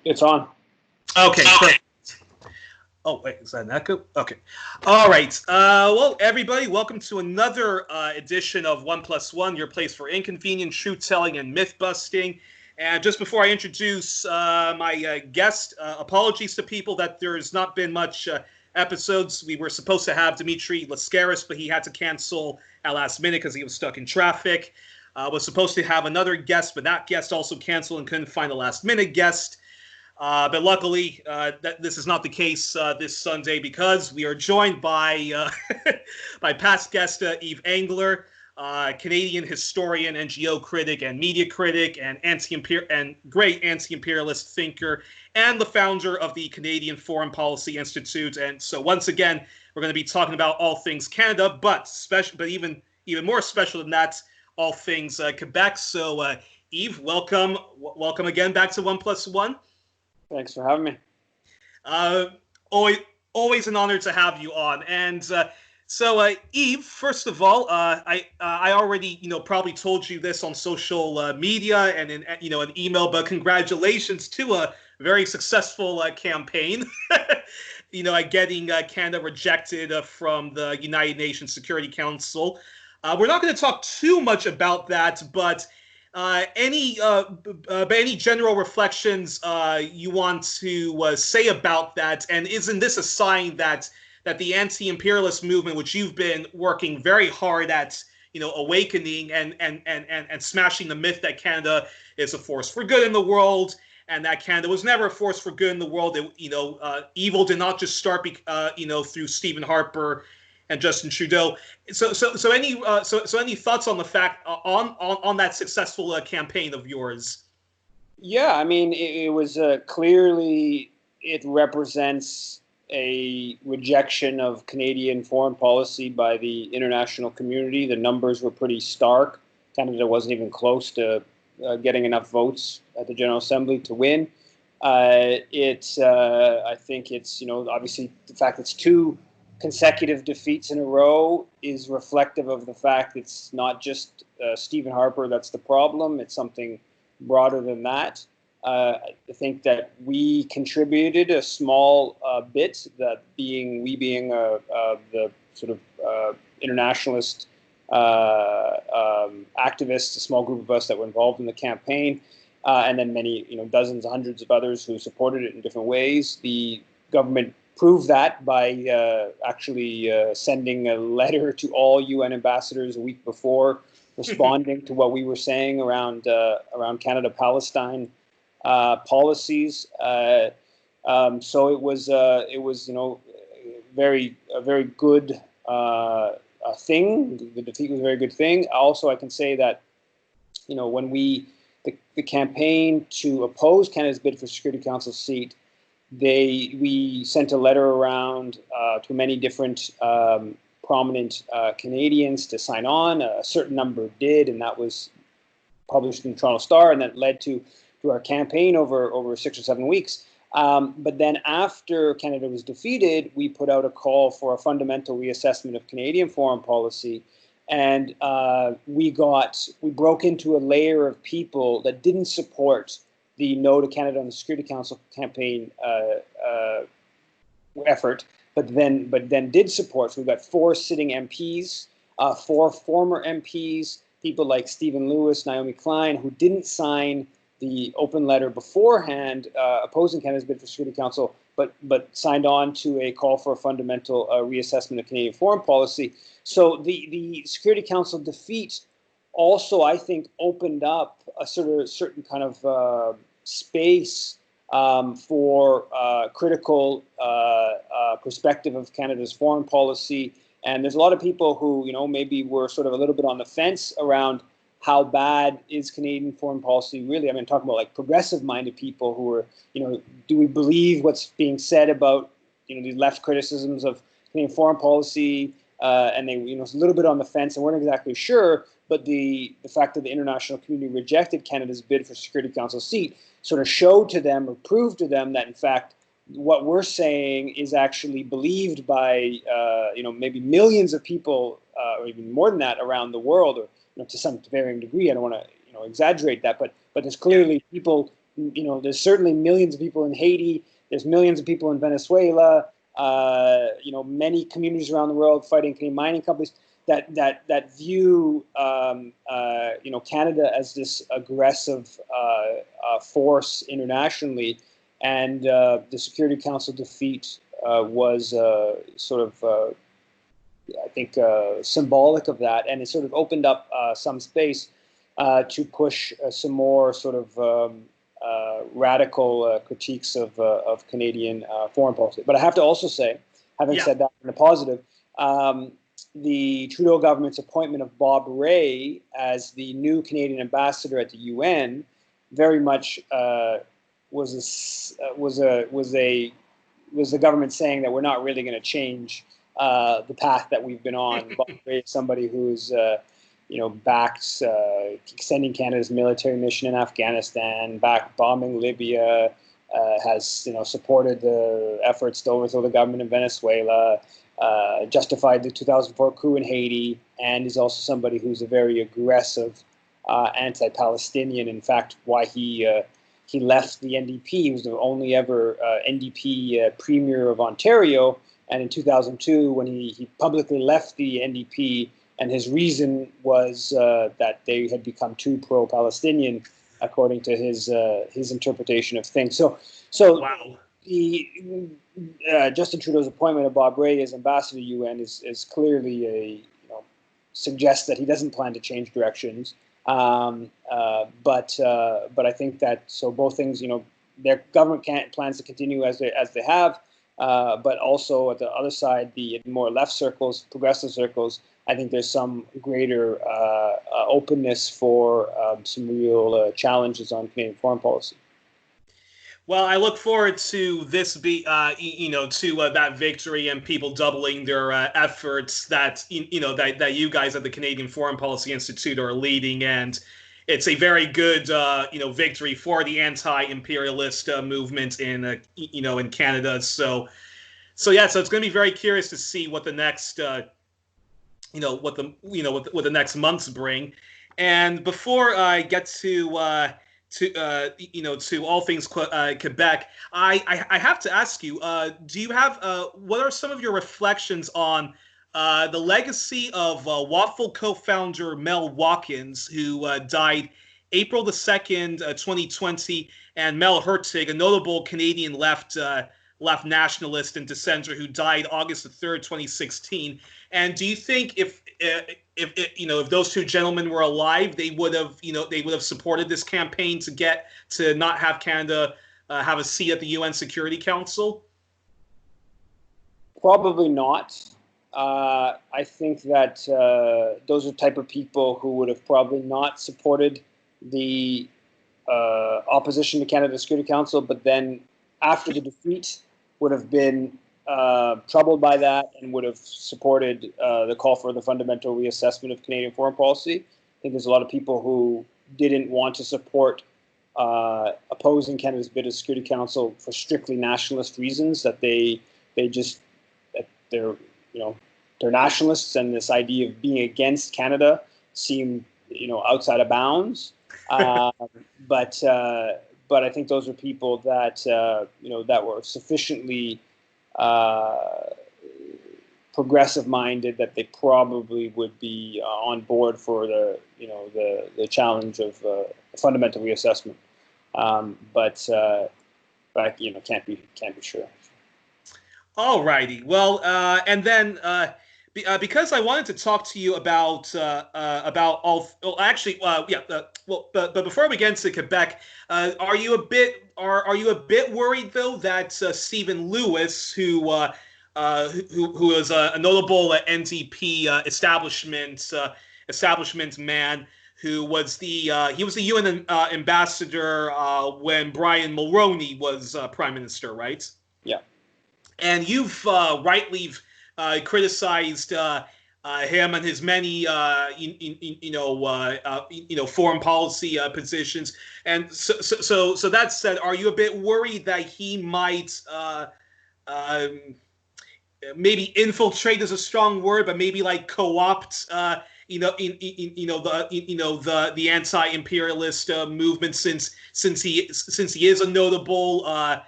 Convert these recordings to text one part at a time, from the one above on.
It's on. Okay, perfect. Oh, wait, is that an echo? Okay. All right. Well, everybody, welcome to another edition of 1+1, your place for inconvenient truth-telling and myth-busting. And just before I introduce my guest, apologies to people that there's not been much episodes. We were supposed to have Dimitri Lascaris, but he had to cancel at last minute because he was stuck in traffic. Was supposed to have another guest, but that guest also canceled and couldn't find a last-minute guest. But luckily, this is not the case this Sunday because we are joined by by past guest Yves Engler, Canadian historian, NGO critic, and media critic, and great anti-imperialist thinker, and the founder of the Canadian Foreign Policy Institute. And so, once again, we're going to be talking about all things Canada, but even more special than that, all things Quebec. So, Yves, welcome again back to 1+1. Thanks for having me. Always an honor to have you on. And so, Yves, first of all, I already probably told you this on social media and in an email, but congratulations to a very successful campaign. Getting Canada rejected from the United Nations Security Council. We're not going to talk too much about that, but any general reflections you want to say about that? And isn't this a sign that the anti-imperialist movement, which you've been working very hard at, awakening and smashing the myth that Canada is a force for good in the world, and that Canada was never a force for good in the world? Evil did not just start, through Stephen Harper and Justin Trudeau. So any thoughts on the fact on that successful campaign of yours? Yeah, I mean, it was clearly it represents a rejection of Canadian foreign policy by the international community. The numbers were pretty stark. Canada wasn't even close to getting enough votes at the General Assembly to win. I think it's obviously the fact it's two consecutive defeats in a row is reflective of the fact it's not just Stephen Harper that's the problem. It's something broader than that. I think that we contributed a small bit, that being the sort of internationalist activists, a small group of us that were involved in the campaign, and then many, dozens, hundreds of others who supported it in different ways. The government proved that by actually sending a letter to all UN ambassadors a week before, responding to what we were saying around Canada-Palestine policies. So it was a very good thing. The defeat was a very good thing. Also, I can say that when the campaign to oppose Canada's bid for Security Council seat, we sent a letter around to many different prominent Canadians to sign on. A certain number did, and that was published in the Toronto Star, and that led to our campaign over 6 or 7 weeks. But then after Canada was defeated, we put out a call for a fundamental reassessment of Canadian foreign policy, and we broke into a layer of people that didn't support the No to Canada on the Security Council campaign effort, but then did support. So we've got 4 sitting MPs, 4 former MPs, people like Stephen Lewis, Naomi Klein, who didn't sign the open letter beforehand opposing Canada's bid for Security Council, but signed on to a call for a fundamental reassessment of Canadian foreign policy. So the Security Council defeat also, I think, opened up a certain kind of space for critical perspective of Canada's foreign policy. And there's a lot of people who, maybe were sort of a little bit on the fence around how bad is Canadian foreign policy really. I mean, talking about like progressive-minded people who are, do we believe what's being said about, these left criticisms of Canadian foreign policy? And they, a little bit on the fence and weren't exactly sure. But the fact that the international community rejected Canada's bid for Security Council seat sort of showed to them or proved to them that, in fact, what we're saying is actually believed by, maybe millions of people, or even more than that, around the world, or to some varying degree. I don't want to, exaggerate that, but there's clearly people there's certainly millions of people in Haiti. There's millions of people in Venezuela. Many communities around the world fighting Canadian mining companies that view Canada as this aggressive force internationally, and the Security Council defeat was sort of I think symbolic of that, and it sort of opened up some space to push some more sort of radical critiques of Canadian foreign policy. But I have to also say, having said that in the positive, the Trudeau government's appointment of Bob Rae as the new Canadian ambassador at the UN very much was the government saying that we're not really going to change the path that we've been on. Bob Rae is somebody who's backed extending Canada's military mission in Afghanistan, backed bombing Libya, has supported the efforts to overthrow the government in Venezuela, justified the 2004 coup in Haiti, and is also somebody who's a very aggressive anti-Palestinian. In fact, why he left the NDP. He was the only ever NDP premier of Ontario, and in 2002, when he publicly left the NDP, and his reason was that they had become too pro-Palestinian, according to his interpretation of things. So wow. Justin Trudeau's appointment of Bob Rae as ambassador to the UN is clearly suggests that he doesn't plan to change directions. But I think that both things, their government plans to continue as they have, but also at the other side, the more left circles, progressive circles, I think there's some greater openness for some real challenges on Canadian foreign policy. Well, I look forward to this that victory and people doubling their efforts that that you guys at the Canadian Foreign Policy Institute are leading, and it's a very good victory for the anti-imperialist movement in in Canada. So it's going to be very curious to see what the next what the next months bring. And before I get to all things Quebec, I have to ask you, do you have what are some of your reflections on the legacy of Waffle co-founder Mel Watkins, who died April the 2nd, 2020, and Mel Hertig, a notable Canadian left nationalist and dissenter who died August the 3rd, 2016. And do you think if those two gentlemen were alive, they would have supported this campaign to not have Canada have a seat at the UN Security Council? Probably not. I think that those are the type of people who would have probably not supported the opposition to Canada's Security Council, but then after the defeat would have been troubled by that and would have supported the call for the fundamental reassessment of Canadian foreign policy. I think there's a lot of people who didn't want to support opposing Canada's bid of Security Council for strictly nationalist reasons, that they're nationalists, and this idea of being against Canada seemed outside of bounds. But I think those are people that that were sufficiently progressive-minded that they probably would be on board for the challenge of fundamental reassessment. But can't be sure. All righty. Well, and then because I wanted to talk to you about all. Well, actually, but before we get into Quebec, are you a bit worried though that Stephen Lewis, who is a notable NDP establishment man, who was he was the UN ambassador when Brian Mulroney was Prime Minister, right? Yeah. And you've rightly criticized him and his many foreign policy positions. And so that said, are you a bit worried that he might maybe infiltrate is a strong word, but maybe like co-opt the anti-imperialist movement, since he is a notable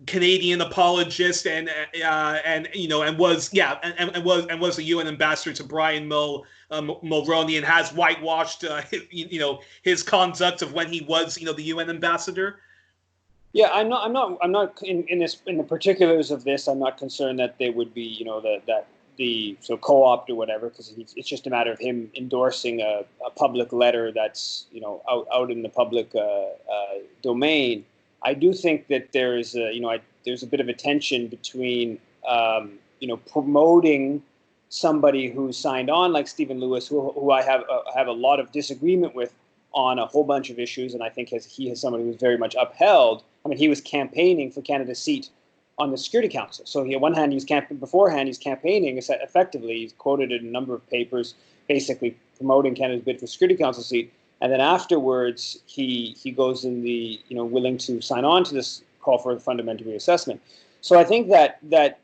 Canadian apologist, and was a UN ambassador to Brian Mulroney, and has whitewashed his conduct of when he was the UN ambassador. Yeah, I'm not in the particulars of this. I'm not concerned that they would be the co-opt or whatever, because it's just a matter of him endorsing a public letter that's out in the public domain. I do think that there's a bit of a tension between promoting somebody who signed on, like Stephen Lewis, who I have a lot of disagreement with on a whole bunch of issues, and I think he is somebody who's very much upheld. I mean, he was campaigning for Canada's seat on the Security Council. So on one hand, he's campaigning effectively. He's quoted in a number of papers, basically promoting Canada's bid for Security Council seat. And then afterwards, he goes in the willing to sign on to this call for a fundamental reassessment. So I think that I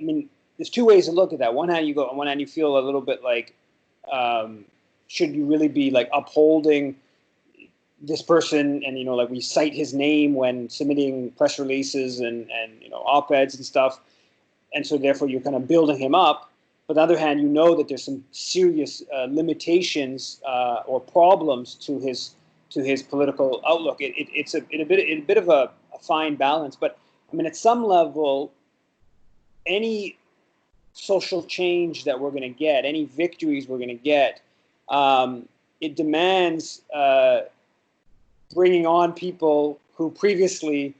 mean, there's two ways to look at that. On one hand, you feel a little bit like, should you really be like upholding this person, and like we cite his name when submitting press releases and op-eds and stuff, and so therefore you're kind of building him up. But on the other hand, that there's some serious limitations or problems to his political outlook. It's a bit of a fine balance. But I mean, at some level, any social change that we're going to get, any victories we're going to get, it demands bringing on people who previously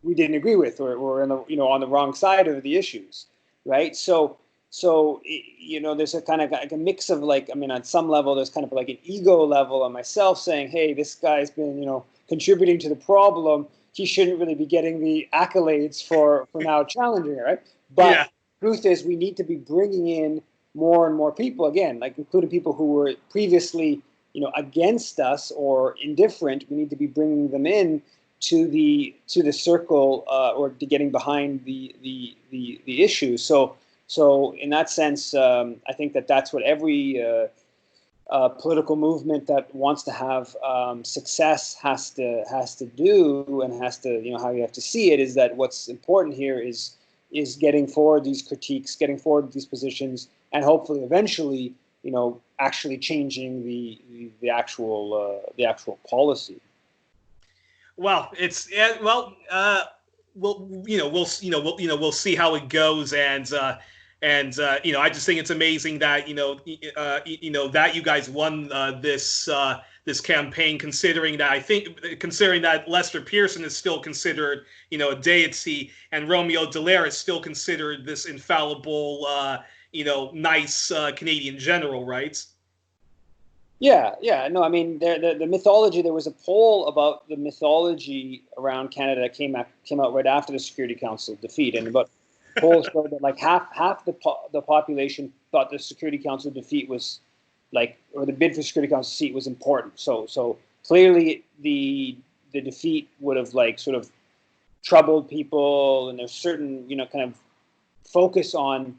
we didn't agree with, or were on the wrong side of the issues, right? So there's a kind of like a mix of on some level there's kind of like an ego level on myself saying, hey, this guy's been contributing to the problem. He shouldn't really be getting the accolades for now challenging it, right? But yeah. The truth is, we need to be bringing in more and more people, again, like including people who were previously against us or indifferent. We need to be bringing them in to the circle, or to getting behind the issue. So in that sense, I think that's what every political movement that wants to have success has to do, and has to how you have to see it is that what's important here is getting forward these critiques, getting forward these positions, and hopefully eventually actually changing the actual policy. Well, we'll see how it goes, and I just think it's amazing that that you guys won this campaign, considering that Lester Pearson is still considered a deity, and Romeo Dallaire is still considered this infallible nice Canadian general, right? Yeah. No, I mean, the mythology. There was a poll about the mythology around Canada that came out right after the Security Council defeat, and about polls showed that like half the population thought the Security Council defeat was or the bid for Security Council seat was important. So clearly the defeat would have sort of troubled people, and there's certain kind of focus on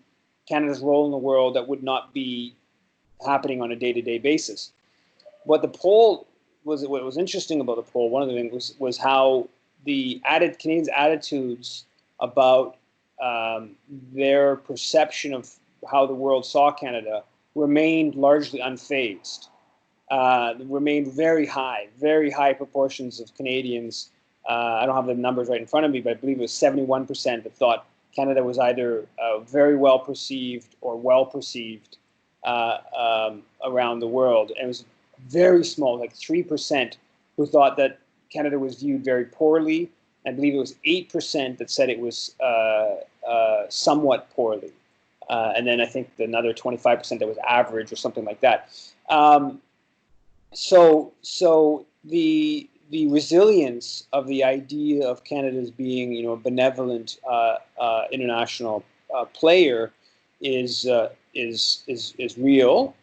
Canada's role in the world that would not be happening on a day-to-day basis. What was interesting about the poll, one of the things was how the Canadians' attitudes about their perception of how the world saw Canada remained largely unfazed. Remained very high proportions of Canadians. I don't have the numbers right in front of me, but I believe it was 71% that thought Canada was either very well perceived or well perceived around the world. And it was very small, like 3%, who thought that Canada was viewed very poorly. I believe it was 8% that said it was somewhat poorly. And then I think another 25% that was average or something like that. So the resilience of the idea of Canada as being, a benevolent international player is real.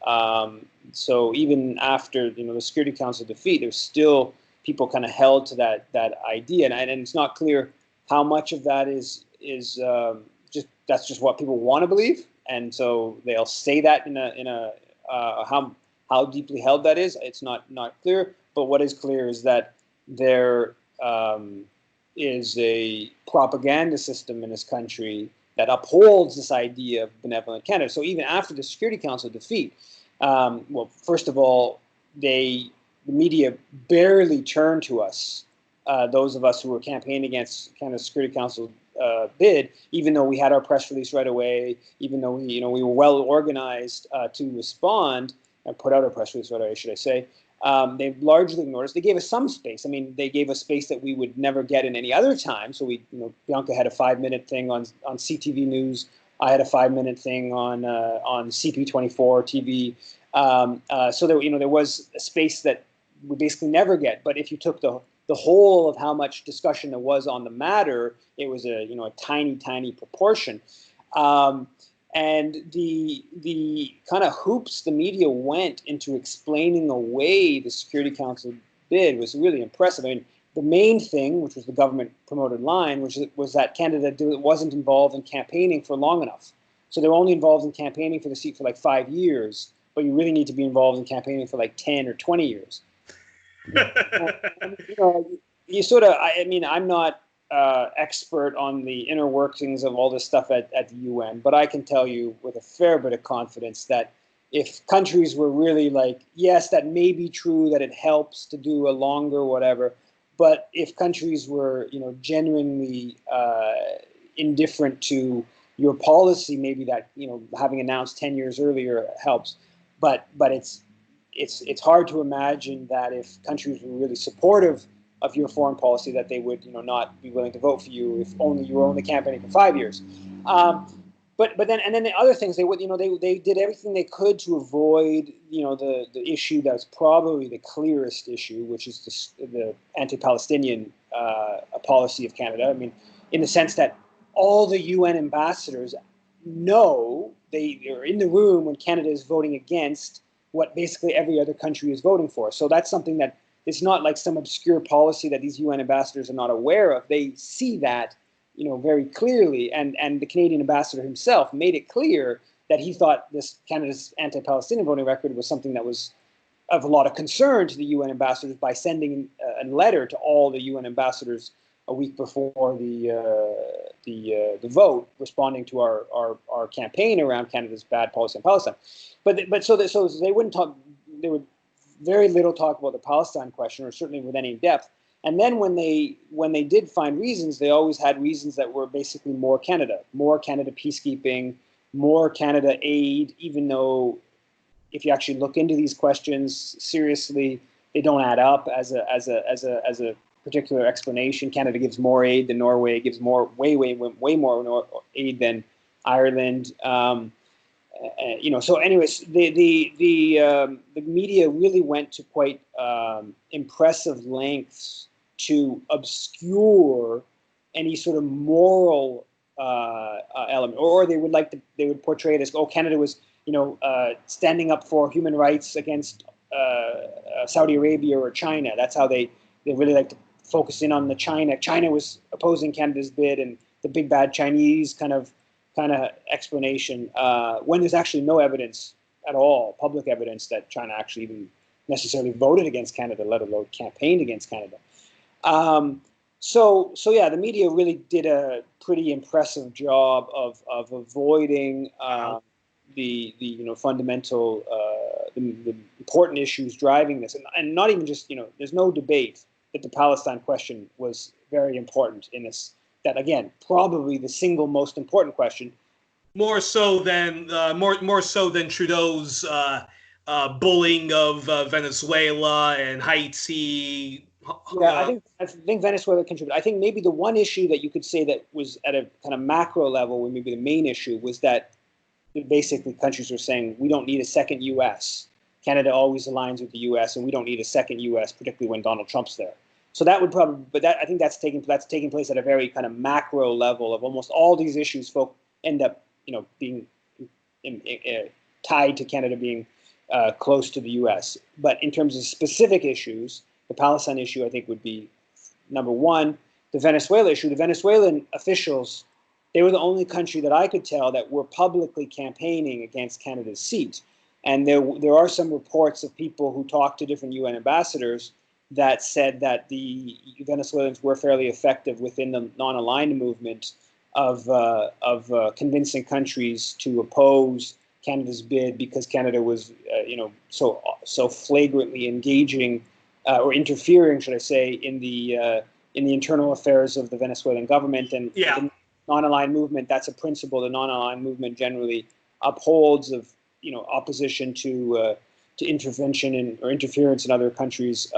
So even after the Security Council defeat, there's still people kind of held to that idea, and it's not clear how much of that is just what people want to believe, and so they'll say that in a how deeply held that is, it's not clear. But what is clear is that there is a propaganda system in this country that upholds this idea of benevolent Canada. So even after the Security Council defeat, well, first of all, the media barely turned to us, those of us who were campaigning against Canada's Security Council bid, even though we had our press release right away, even though we were well organized to respond and put out a press release right away, should I say. They largely ignored us. They gave us some space. I mean, they gave us space that we would never get in any other time. So Bianca had a 5-minute thing on CTV News. I had a 5-minute thing on CP24 TV. So there was a space that we basically never get. But if you took the whole of how much discussion there was on the matter, it was a tiny proportion. And the kind of hoops the media went into explaining away the Security Council bid was really impressive. I mean, the main thing, which was the government-promoted line, was that Canada wasn't involved in campaigning for long enough. So they were only involved in campaigning for the seat for like 5 years, but you really need to be involved in campaigning for like 10 or 20 years. You sort of, I'm not expert on the inner workings of all this stuff at the UN, but I can tell you with a fair bit of confidence that if countries were really like, yes, that may be true, that it helps to do a longer whatever, but if countries were, genuinely indifferent to your policy, maybe that, having announced 10 years earlier helps, but it's hard to imagine that if countries were really supportive of your foreign policy, that they would, not be willing to vote for you if you were only campaigning for 5 years. But then the other things, they did everything they could to avoid, the issue that's probably the clearest issue, which is the anti-Palestinian policy of Canada. I mean, in the sense that all the UN ambassadors know, they are in the room when Canada is voting against what basically every other country is voting for. So that's something that it's not like some obscure policy that these UN ambassadors are not aware of. They see that, very clearly. And the Canadian ambassador himself made it clear that he thought this Canada's anti-Palestinian voting record was something that was of a lot of concern to the UN ambassadors by sending a letter to all the UN ambassadors a week before the vote, responding to our campaign around Canada's bad policy on Palestine. But so they wouldn't talk. They would very little talk about the Palestine question, or certainly with any depth. And then when they did find reasons, they always had reasons that were basically more Canada peacekeeping, more Canada aid, even though if you actually look into these questions seriously, they don't add up as a particular explanation. Canada gives more aid than Norway, gives way more aid than Ireland. So anyways, the media really went to quite impressive lengths to obscure any sort of moral element, or they would portray it as, Canada was standing up for human rights against Saudi Arabia or China. That's how they really like to focus in on the China. China was opposing Canada's bid, and the big bad Chinese kind of explanation, when there's actually no evidence at all, public evidence, that China actually even necessarily voted against Canada, let alone campaigned against Canada. So the media really did a pretty impressive job of avoiding the fundamental, the important issues driving this, and not even just, there's no debate that the Palestine question was very important in this. That, again, probably the single most important question. More so than Trudeau's bullying of Venezuela and Haiti. Yeah, I think Venezuela contributed. I think maybe the one issue that you could say that was at a kind of macro level, maybe the main issue, was that basically countries were saying, we don't need a second U.S. Canada always aligns with the U.S. and we don't need a second U.S., particularly when Donald Trump's there. So that would probably, but I think that's taking place at a very kind of macro level of almost all these issues. Folk end up, being tied to Canada being close to the U.S. But in terms of specific issues, the Palestine issue, I think, would be number one. The Venezuela issue, the Venezuelan officials they were the only country that I could tell that were publicly campaigning against Canada's seat. And there are some reports of people who talked to different UN ambassadors that said that the Venezuelans were fairly effective within the non-aligned movement of convincing countries to oppose Canada's bid because Canada was, so flagrantly engaging or interfering, should I say, in the internal affairs of the Venezuelan government. And the non-aligned movement, that's a principle the non-aligned movement generally upholds of, opposition to intervention or interference in other countries'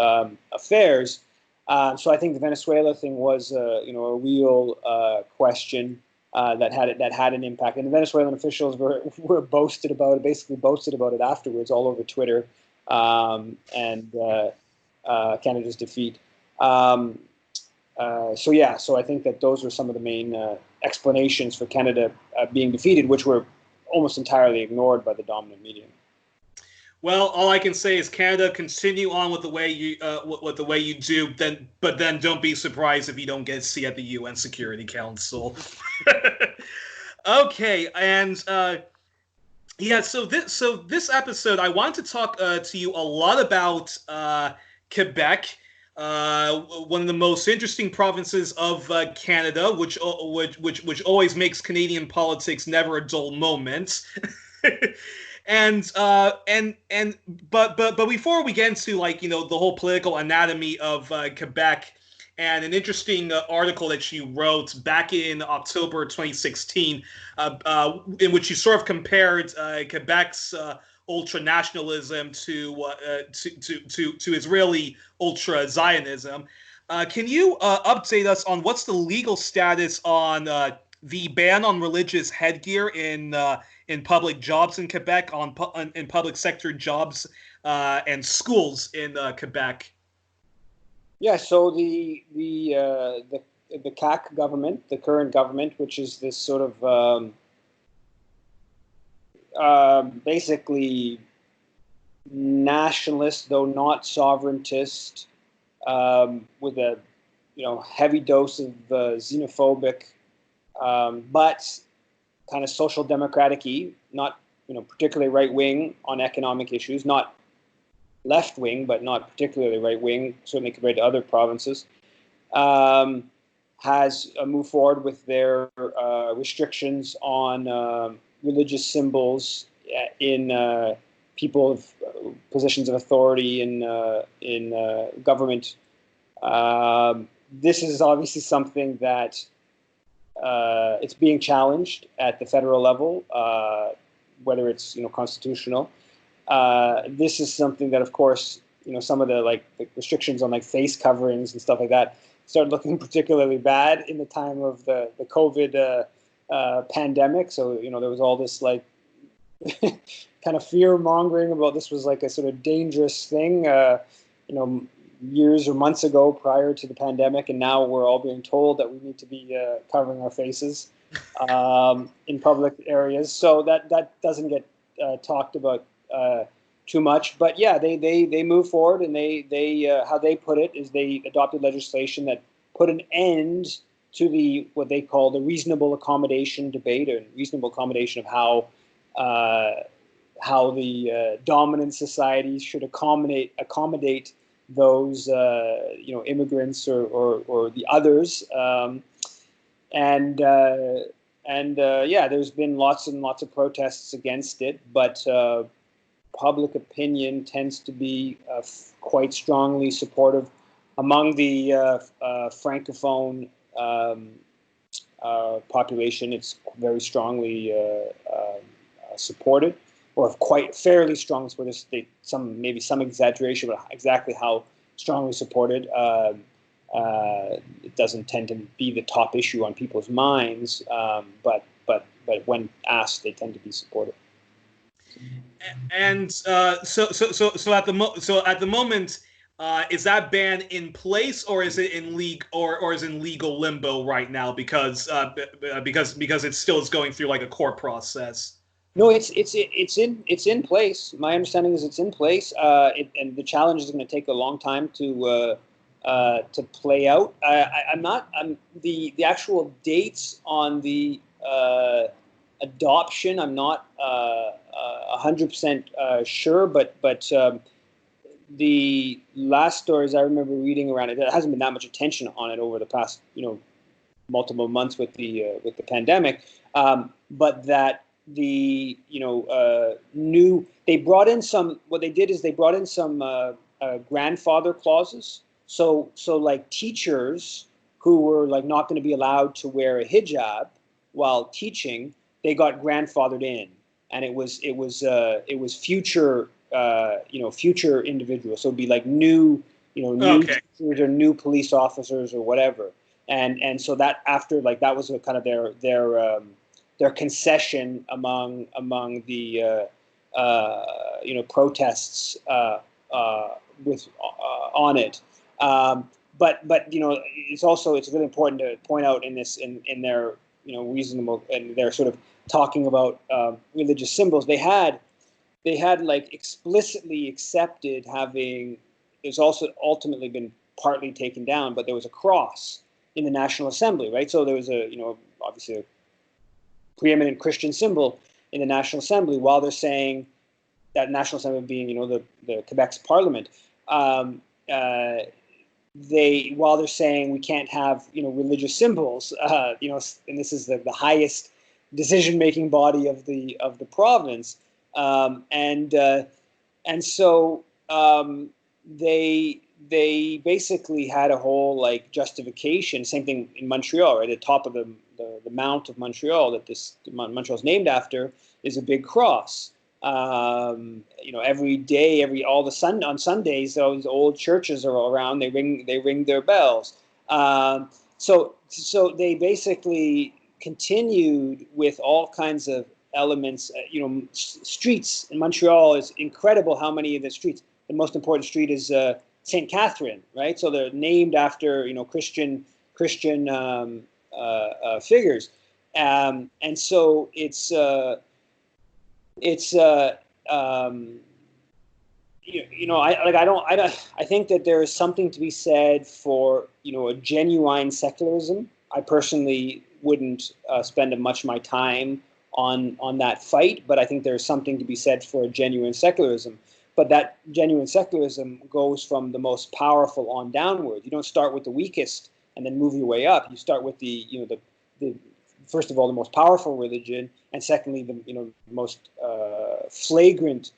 affairs. So I think the Venezuela thing was, a real question that had an impact. And the Venezuelan officials were boasted about it afterwards, all over Twitter, and Canada's defeat. So I think that those were some of the main explanations for Canada being defeated, which were almost entirely ignored by the dominant media. Well, all I can say is Canada, continue on with the way you do. But then don't be surprised if you don't get a seat at the UN Security Council. Okay, and so this episode, I want to talk to you a lot about Quebec. One of the most interesting provinces of Canada, which always makes Canadian politics never a dull moment. But before we get into the whole political anatomy of Quebec, and an interesting article that you wrote back in October 2016, in which you sort of compared Quebec's ultra-nationalism to Israeli ultra-Zionism. Can you update us on what's the legal status on the ban on religious headgear in public jobs in Quebec, in public sector jobs and schools in Quebec? Yeah, so the CAQ government, the current government, which is this sort of basically nationalist, though not sovereigntist, with a heavy dose of xenophobic, but kind of social democratic-y, not particularly right wing on economic issues, not left wing, but not particularly right wing, certainly compared to other provinces, has moved forward with their restrictions on religious symbols in people of positions of authority in government. This is obviously something that it's being challenged at the federal level, whether it's constitutional. This is something that, of course, some of the restrictions on face coverings and stuff like that started looking particularly bad in the time of the COVID pandemic. So there was all this kind of fear mongering about this was a sort of dangerous thing, years or months ago prior to the pandemic, and now we're all being told that we need to be covering our faces in public areas. So that doesn't get talked about too much, but yeah, they move forward, and they how they put it is they adopted legislation that put an end to what they call the reasonable accommodation debate, or reasonable accommodation of how the dominant societies should accommodate those immigrants or the others, there's been lots and lots of protests against it, but public opinion tends to be quite strongly supportive among the francophone population. It's very strongly supported, or quite fairly strongly supported. Maybe some exaggeration, but exactly how strongly supported. It doesn't tend to be the top issue on people's minds, but when asked, they tend to be supportive. And so at the moment, is that ban in place, or is it in legal limbo right now because it still is going through a court process? No, it's in place. My understanding is it's in place, and the challenge is going to take a long time to play out. The actual dates on the adoption. I'm not 100% sure, but the last stories I remember reading around it, there hasn't been that much attention on it over the past, multiple months with the pandemic. But that the they brought in some. What they did is they brought in some grandfather clauses. So like teachers who were like not going to be allowed to wear a hijab while teaching, they got grandfathered in, and it was future future individuals. So it'd be like new teachers or new police officers or whatever. And so that after like that was a kind of their concession among the protests with on it. But it's really important to point out in their reasonable, and they're sort of talking about religious symbols. They had like explicitly accepted having. It's also ultimately been partly taken down, but there was a cross in the National Assembly, right? So there was obviously a preeminent Christian symbol in the National Assembly, while they're saying that National Assembly being, the Quebec's parliament, while they're saying we can't have, religious symbols, and this is the highest decision-making body of the province, and so they basically had a whole like justification. Same thing in Montreal, right? At the top of the Mount of Montreal that Montreal's named after is a big cross. Every day, on Sundays, those old churches are all around. They ring their bells. So they basically continued with all kinds of elements. Streets in Montreal is incredible. How many of the streets? The most important street is St. Catherine, right? So they're named after Christian figures, and so I think that there is something to be said for a genuine secularism. I personally wouldn't spend much of my time on that fight, but I think there's something to be said for a genuine secularism. But that genuine secularism goes from the most powerful on downward. You don't start with the weakest and then move your way up. You start with the first of all, the most powerful religion, and secondly, the most flagrant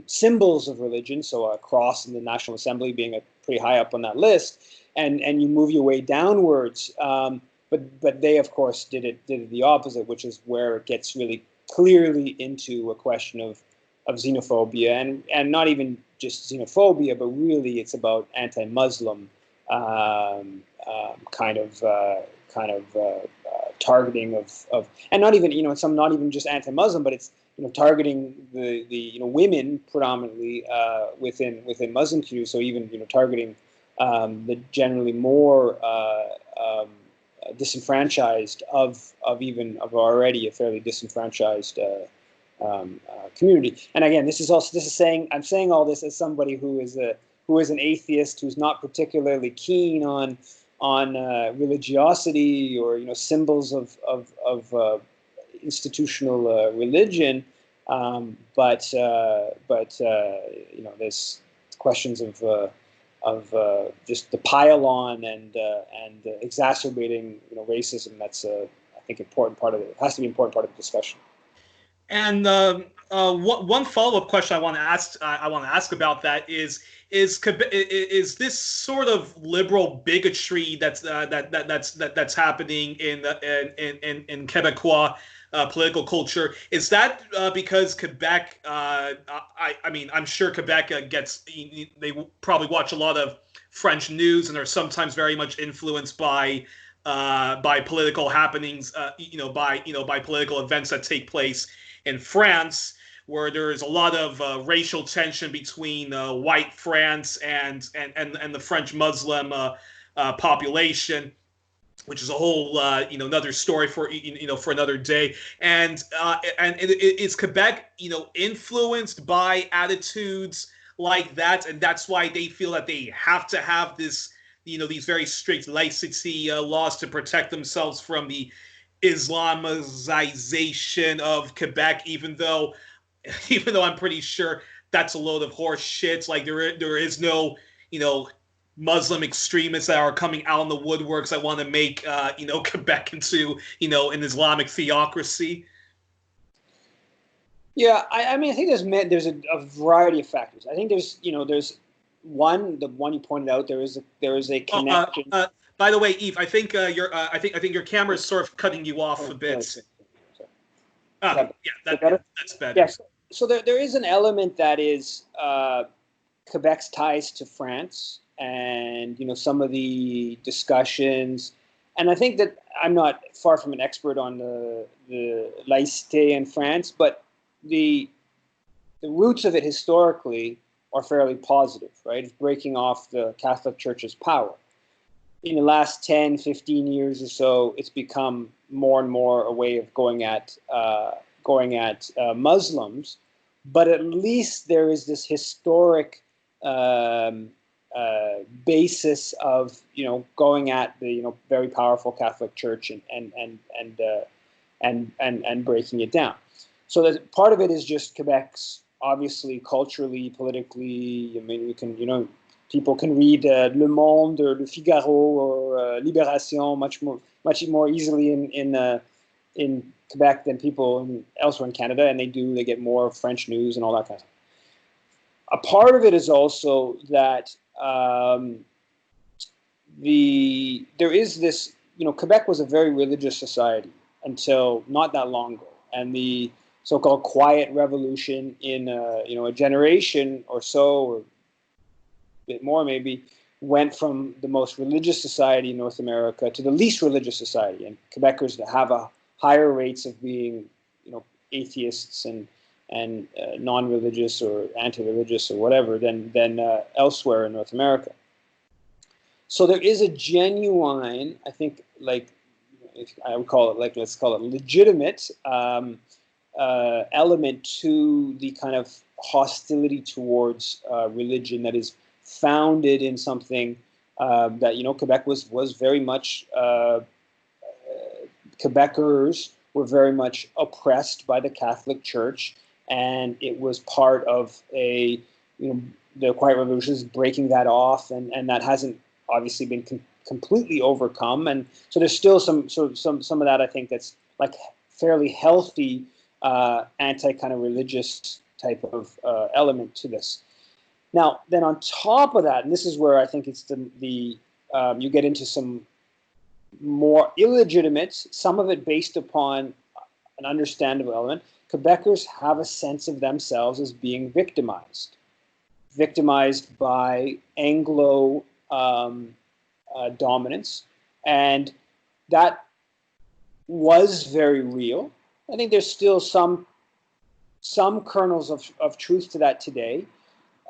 symbols of religion. So a cross in the National Assembly being pretty high up on that list, and you move your way downwards. But they, of course, did it the opposite, which is where it gets really clearly into a question of xenophobia, and not even just xenophobia, but really it's about anti-Muslim kind of targeting of, and not even some not even just anti-Muslim, but it's targeting the women predominantly within Muslim communities. So even targeting the generally more disenfranchised of already a fairly disenfranchised community. And again, I'm saying all this as somebody who is an atheist, who's not particularly keen on religiosity or symbols of institutional religion, but there's questions of just the pile-on and exacerbating racism. That's I think important part of it. It has to be an important part of the discussion. And one follow-up question I want to ask about that is this sort of liberal bigotry that's happening in Quebecois political culture, is that because Quebec? I'm sure Quebec they probably watch a lot of French news and are sometimes very much influenced by political happenings, by political events that take place in France, where there is a lot of racial tension between white France and the French Muslim population, which is a whole another story for for another day. And is Quebec influenced by attitudes like that, and that's why they feel that they have to have this these very strict licensee laws to protect themselves from the Islamization of Quebec, even though I'm pretty sure that's a load of horse shit. Like there is no, Muslim extremists that are coming out in the woodworks that want to make Quebec into an Islamic theocracy. Yeah, I mean, I think there's a variety of factors. I think there's the one you pointed out. There is a connection. By the way, Yves, I think I think your camera is sort of cutting you off a bit. Sorry. That's better. Yes. So there is an element that is Quebec's ties to France, and some of the discussions, and I think that I'm not far from an expert on the laïcité in France, but the roots of it historically are fairly positive, right? It's breaking off the Catholic Church's power. In the last 10, 15 years or so, it's become more and more a way of going at Muslims, but at least there is this historic basis of going at the very powerful Catholic Church and breaking it down. So that part of it is just Quebec's, obviously, culturally, politically. I mean, we can people can read Le Monde or Le Figaro or Libération much more easily in Quebec than people elsewhere in Canada, and they get more French news and all that kind of stuff. A part of it is also that there is this, Quebec was a very religious society until not that long ago, and the so-called Quiet Revolution in a generation or so, or a bit more maybe, went from the most religious society in North America to the least religious society, and Quebecers have a higher rates of being atheists and non-religious or anti-religious or whatever than elsewhere in North America. So there is a genuine, I think, let's call it legitimate element to the kind of hostility towards religion that is founded in something that Quebec was very much Quebecers were very much oppressed by the Catholic Church, and it was part of the Quiet Revolution is breaking that off, and that hasn't obviously been completely overcome, and so there's still some of that, I think, that's like fairly healthy anti kind of religious type of element to this. Now, then on top of that, and this is where I think it's you get into some more illegitimate, some of it based upon an understandable element. Quebecers have a sense of themselves as being victimized by Anglo dominance, and that was very real. I think there's still some kernels of truth to that today,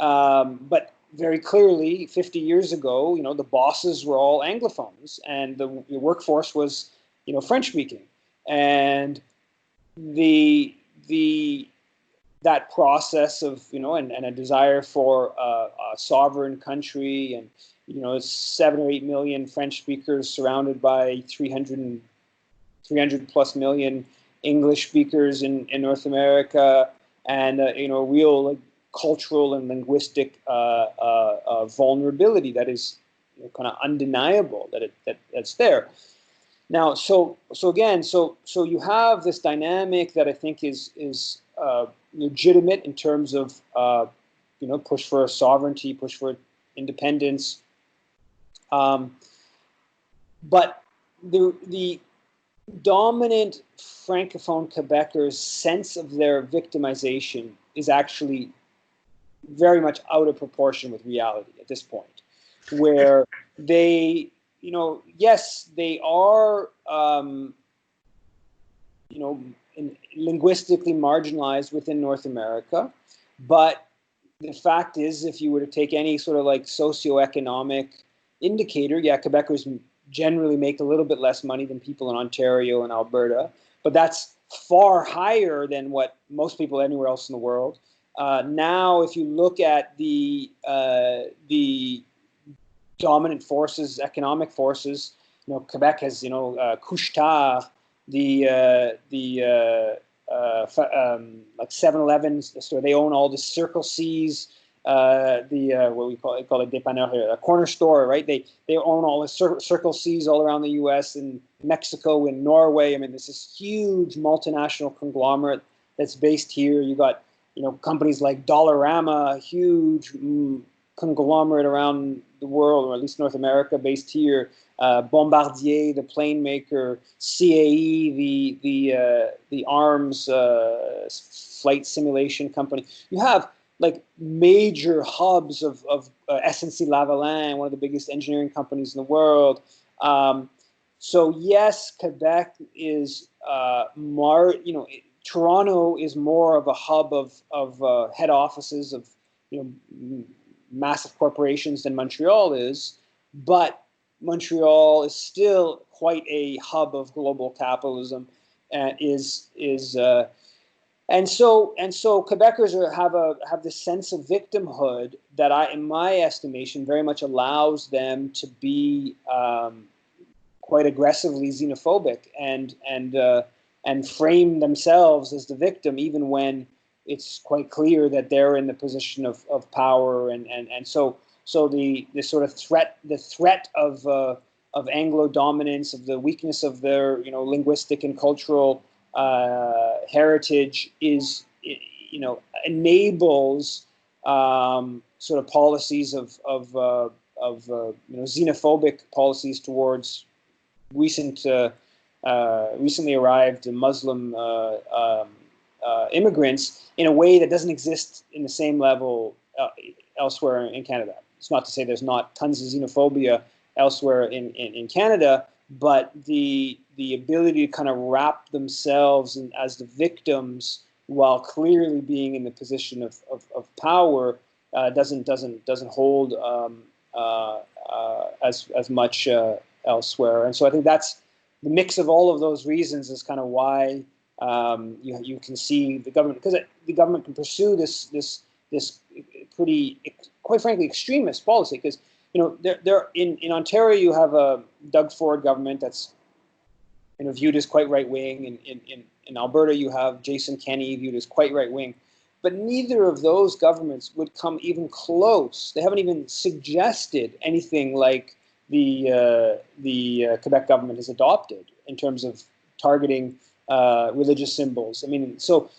but very clearly, 50 years ago, the bosses were all Anglophones, and the workforce was, French-speaking, and that process of, and a desire for a sovereign country, and 7 or 8 million French speakers surrounded by 300 plus million English speakers in North America, and real cultural and linguistic vulnerability that is kind of undeniable that's there. Now, so you have this dynamic that I think is legitimate in terms of push for sovereignty, push for independence, but the dominant Francophone Quebecers' sense of their victimization is actually very much out of proportion with reality at this point, where they, yes, they are, linguistically marginalized within North America, but the fact is, if you were to take any sort of like socioeconomic indicator, Quebecers generally make a little bit less money than people in Ontario and Alberta, but that's far higher than what most people anywhere else in the world. Now, if you look at the dominant forces, economic forces, Quebec has, couche-tard, like 7-Eleven store. They own all the Circle C's, what we call it dépanneur here, a corner store, right? They own all the Circle C's all around the U.S. and Mexico and Norway. I mean, this is huge multinational conglomerate that's based here. You got companies like Dollarama, a huge conglomerate around the world, or at least North America, based here. Bombardier, the plane maker, CAE, the arms flight simulation company. You have like major hubs of SNC-Lavalin, one of the biggest engineering companies in the world. So yes, Quebec is Toronto is more of a hub of head offices of massive corporations than Montreal is, but Montreal is still quite a hub of global capitalism, and and so Quebecers have this sense of victimhood that, in my estimation, very much allows them to be quite aggressively xenophobic and frame themselves as the victim, even when it's quite clear that they're in the position of power, and so the sort of threat of Anglo dominance, of the weakness of their linguistic and cultural heritage is enables sort of policies of xenophobic policies towards recently arrived Muslim immigrants in a way that doesn't exist in the same level elsewhere in Canada. It's not to say there's not tons of xenophobia elsewhere in Canada, but the ability to kind of wrap themselves as the victims while clearly being in the position of power doesn't hold as much elsewhere. And so I think that's the mix of all of those reasons is kind of why you can see the government, because the government can pursue this pretty, quite frankly, extremist policy. Because there in Ontario you have a Doug Ford government that's viewed as quite right wing. In Alberta you have Jason Kenney viewed as quite right wing, but neither of those governments would come even close. They haven't even suggested anything like the Quebec government has adopted in terms of targeting religious symbols. I mean, so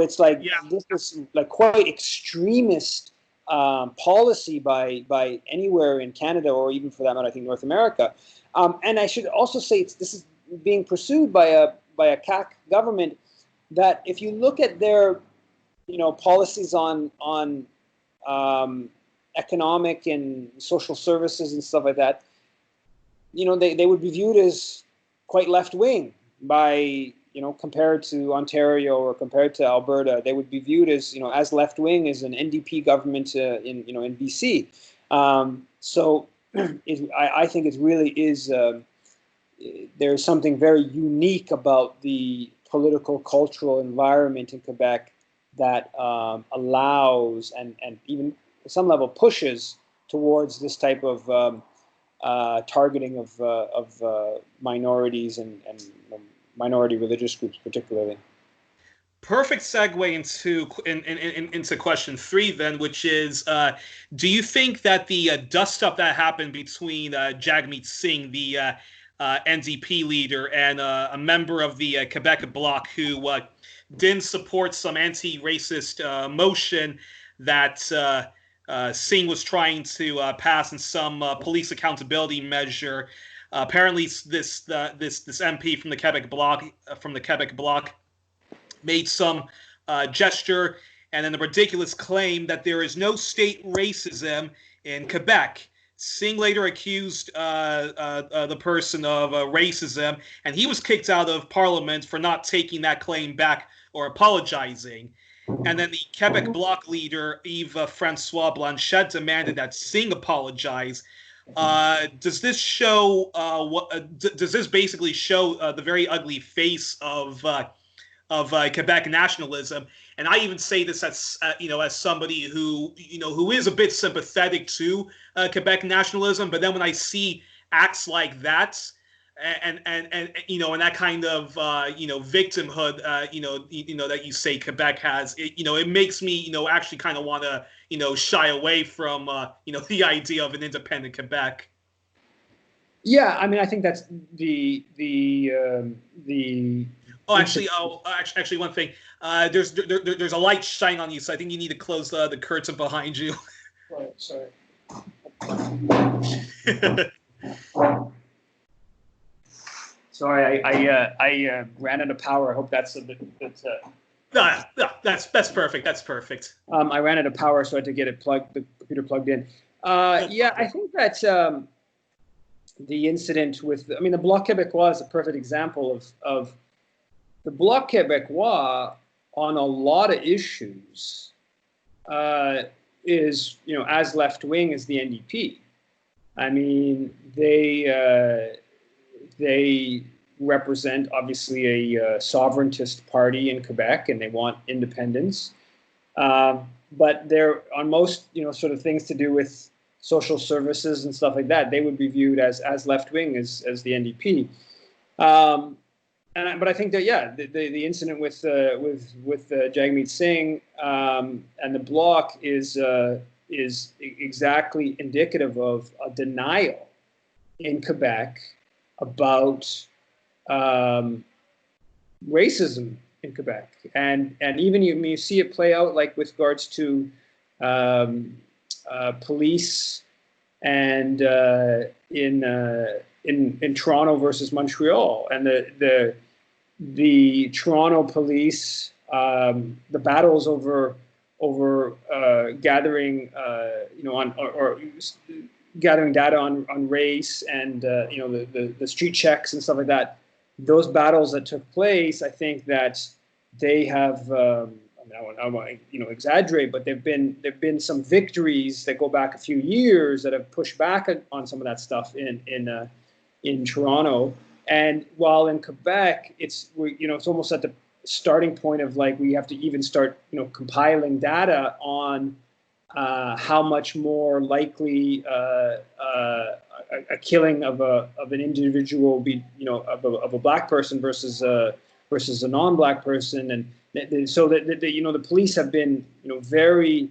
it's like this is like quite extremist policy by anywhere in Canada, or even for that matter, I think North America. And I should also say this is being pursued by a CAQ government that, if you look at their policies on economic and social services and stuff like that, they would be viewed as quite left wing by compared to Ontario or compared to Alberta. They would be viewed as left wing as an NDP government in BC. So I think it really is. There's something very unique about the political cultural environment in Quebec that allows and even at some level pushes towards this type of targeting of minorities and minority religious groups particularly. Perfect segue into question 3 then, which is, do you think that the dust-up that happened between Jagmeet Singh, the NDP leader, and a member of the Quebec Bloc who didn't support some anti-racist motion that Singh was trying to pass in some police accountability measure? Apparently, this MP from the Quebec Bloc made some gesture and then the ridiculous claim that there is no state racism in Quebec. Singh later accused the person of racism, and he was kicked out of Parliament for not taking that claim back or apologizing. And then the Quebec Bloc leader, Yves Francois Blanchet, demanded that Singh apologize. Does this show does this basically show the very ugly face of Quebec nationalism? And I even say this as as somebody who is a bit sympathetic to Quebec nationalism, but then when I see acts like that, and and that kind of victimhood that you say Quebec has, it makes me actually kind of want to shy away from the idea of an independent Quebec. Yeah, I mean, I think that's the Oh, actually, one thing. There's a light shining on you, so I think you need to close the curtain behind you. Right, sorry. Sorry, I ran out of power. I hope that's a bit. No, that's perfect. That's perfect. I ran out of power, so I had to get the computer plugged in. Yeah, I think that the incident with, I mean, the Bloc Québécois is a perfect example of the Bloc Québécois on a lot of issues is, as left wing as the NDP. I mean, they represent obviously a sovereigntist party in Quebec, and they want independence. But they're on most, sort of things to do with social services and stuff like that, they would be viewed as left wing as the NDP. But I think that the incident with Jagmeet Singh and the Bloc is exactly indicative of a denial in Quebec about racism in Quebec, and even you see it play out like with regards to police and in Toronto versus Montreal, and the Toronto police, the battles over gathering gathering data on race and the street checks and stuff like that. Those battles that took place, I think that they have. I want to exaggerate, but there've been some victories that go back a few years that have pushed back on some of that stuff in Toronto. And while in Quebec, it's almost at the starting point of like we have to even start compiling data on how much more likely a killing of an individual be of a black person versus a non-black person, and so that the police have been very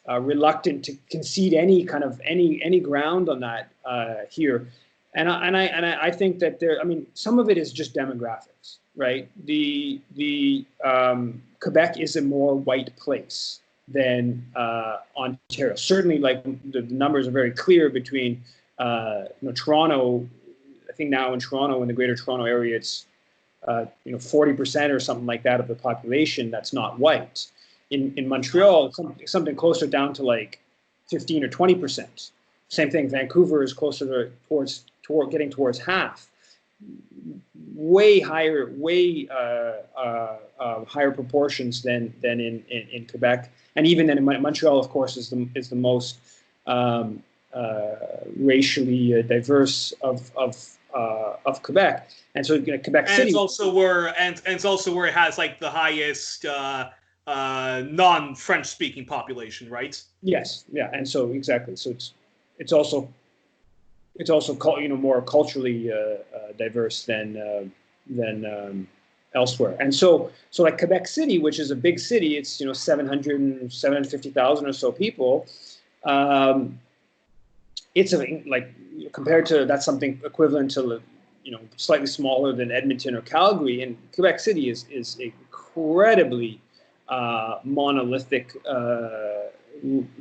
reluctant to concede any kind of any ground on that here, and I think that some of it is just demographics, right? The Quebec is a more white place than Ontario. Certainly, like the numbers are very clear between Toronto. I think now in Toronto, in the Greater Toronto area, it's 40% or something like that of the population that's not white. In Montreal, it's something closer down to like 15 or 20%. Same thing. Vancouver is closer towards getting towards half. Way higher, higher proportions than in Quebec, and even then in Montreal, of course, is the most racially diverse of Quebec, and so Quebec City. It's also where it has like the highest non-French speaking population, right? Yes, yeah, and so exactly. So it's also more culturally diverse than elsewhere. And so like Quebec City, which is a big city, it's 750,000 or so people. It's like compared to that's something equivalent to slightly smaller than Edmonton or Calgary, and Quebec City is incredibly monolithic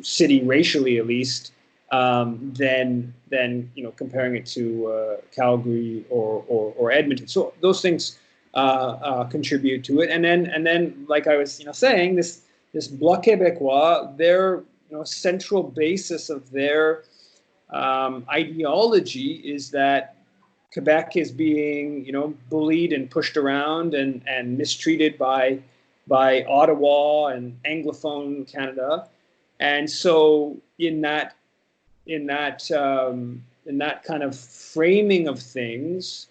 city racially, at least. Than comparing it to Calgary or Edmonton. So those things contribute to it. And then like I was saying, this Bloc Québécois, their central basis of their ideology is that Quebec is being bullied and pushed around and mistreated by Ottawa and Anglophone Canada. And so in that kind of framing of things,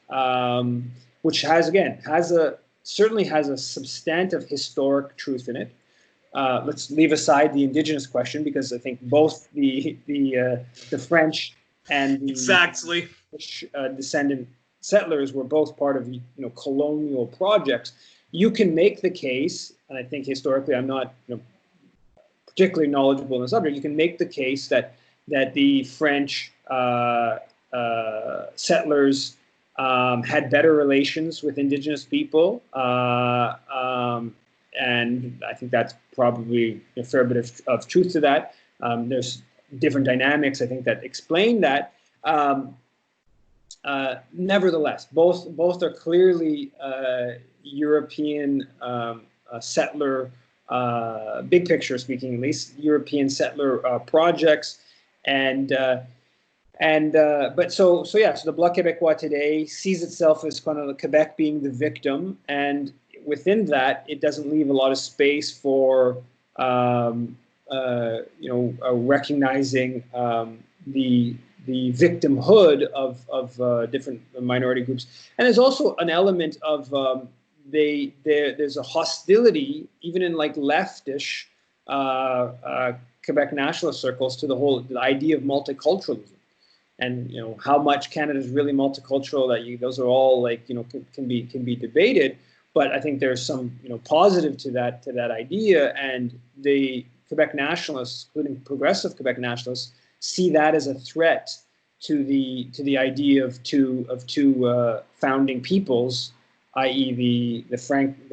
which certainly has a substantive historic truth in it. Let's leave aside the Indigenous question, because I think both the French and the exactly descendant settlers were both part of colonial projects. You can make the case, and I think historically I'm not particularly knowledgeable in the subject. You can make the case that the French settlers had better relations with indigenous people, and I think that's probably a fair bit of truth to that. There's different dynamics, I think, that explain that. Nevertheless, both are clearly European settler, big picture speaking, at least European settler projects, but so the Bloc Québécois today sees itself as kind of Quebec being the victim, and within that, it doesn't leave a lot of space for recognizing the victimhood of different minority groups. And there's also an element of there's a hostility, even in like leftish Quebec nationalist circles, to the idea of multiculturalism. And how much Canada is really multicultural, those are all can be debated. But I think there's some positive to that idea, and the Quebec nationalists, including progressive Quebec nationalists, see that as a threat to the idea of two founding peoples, i.e. the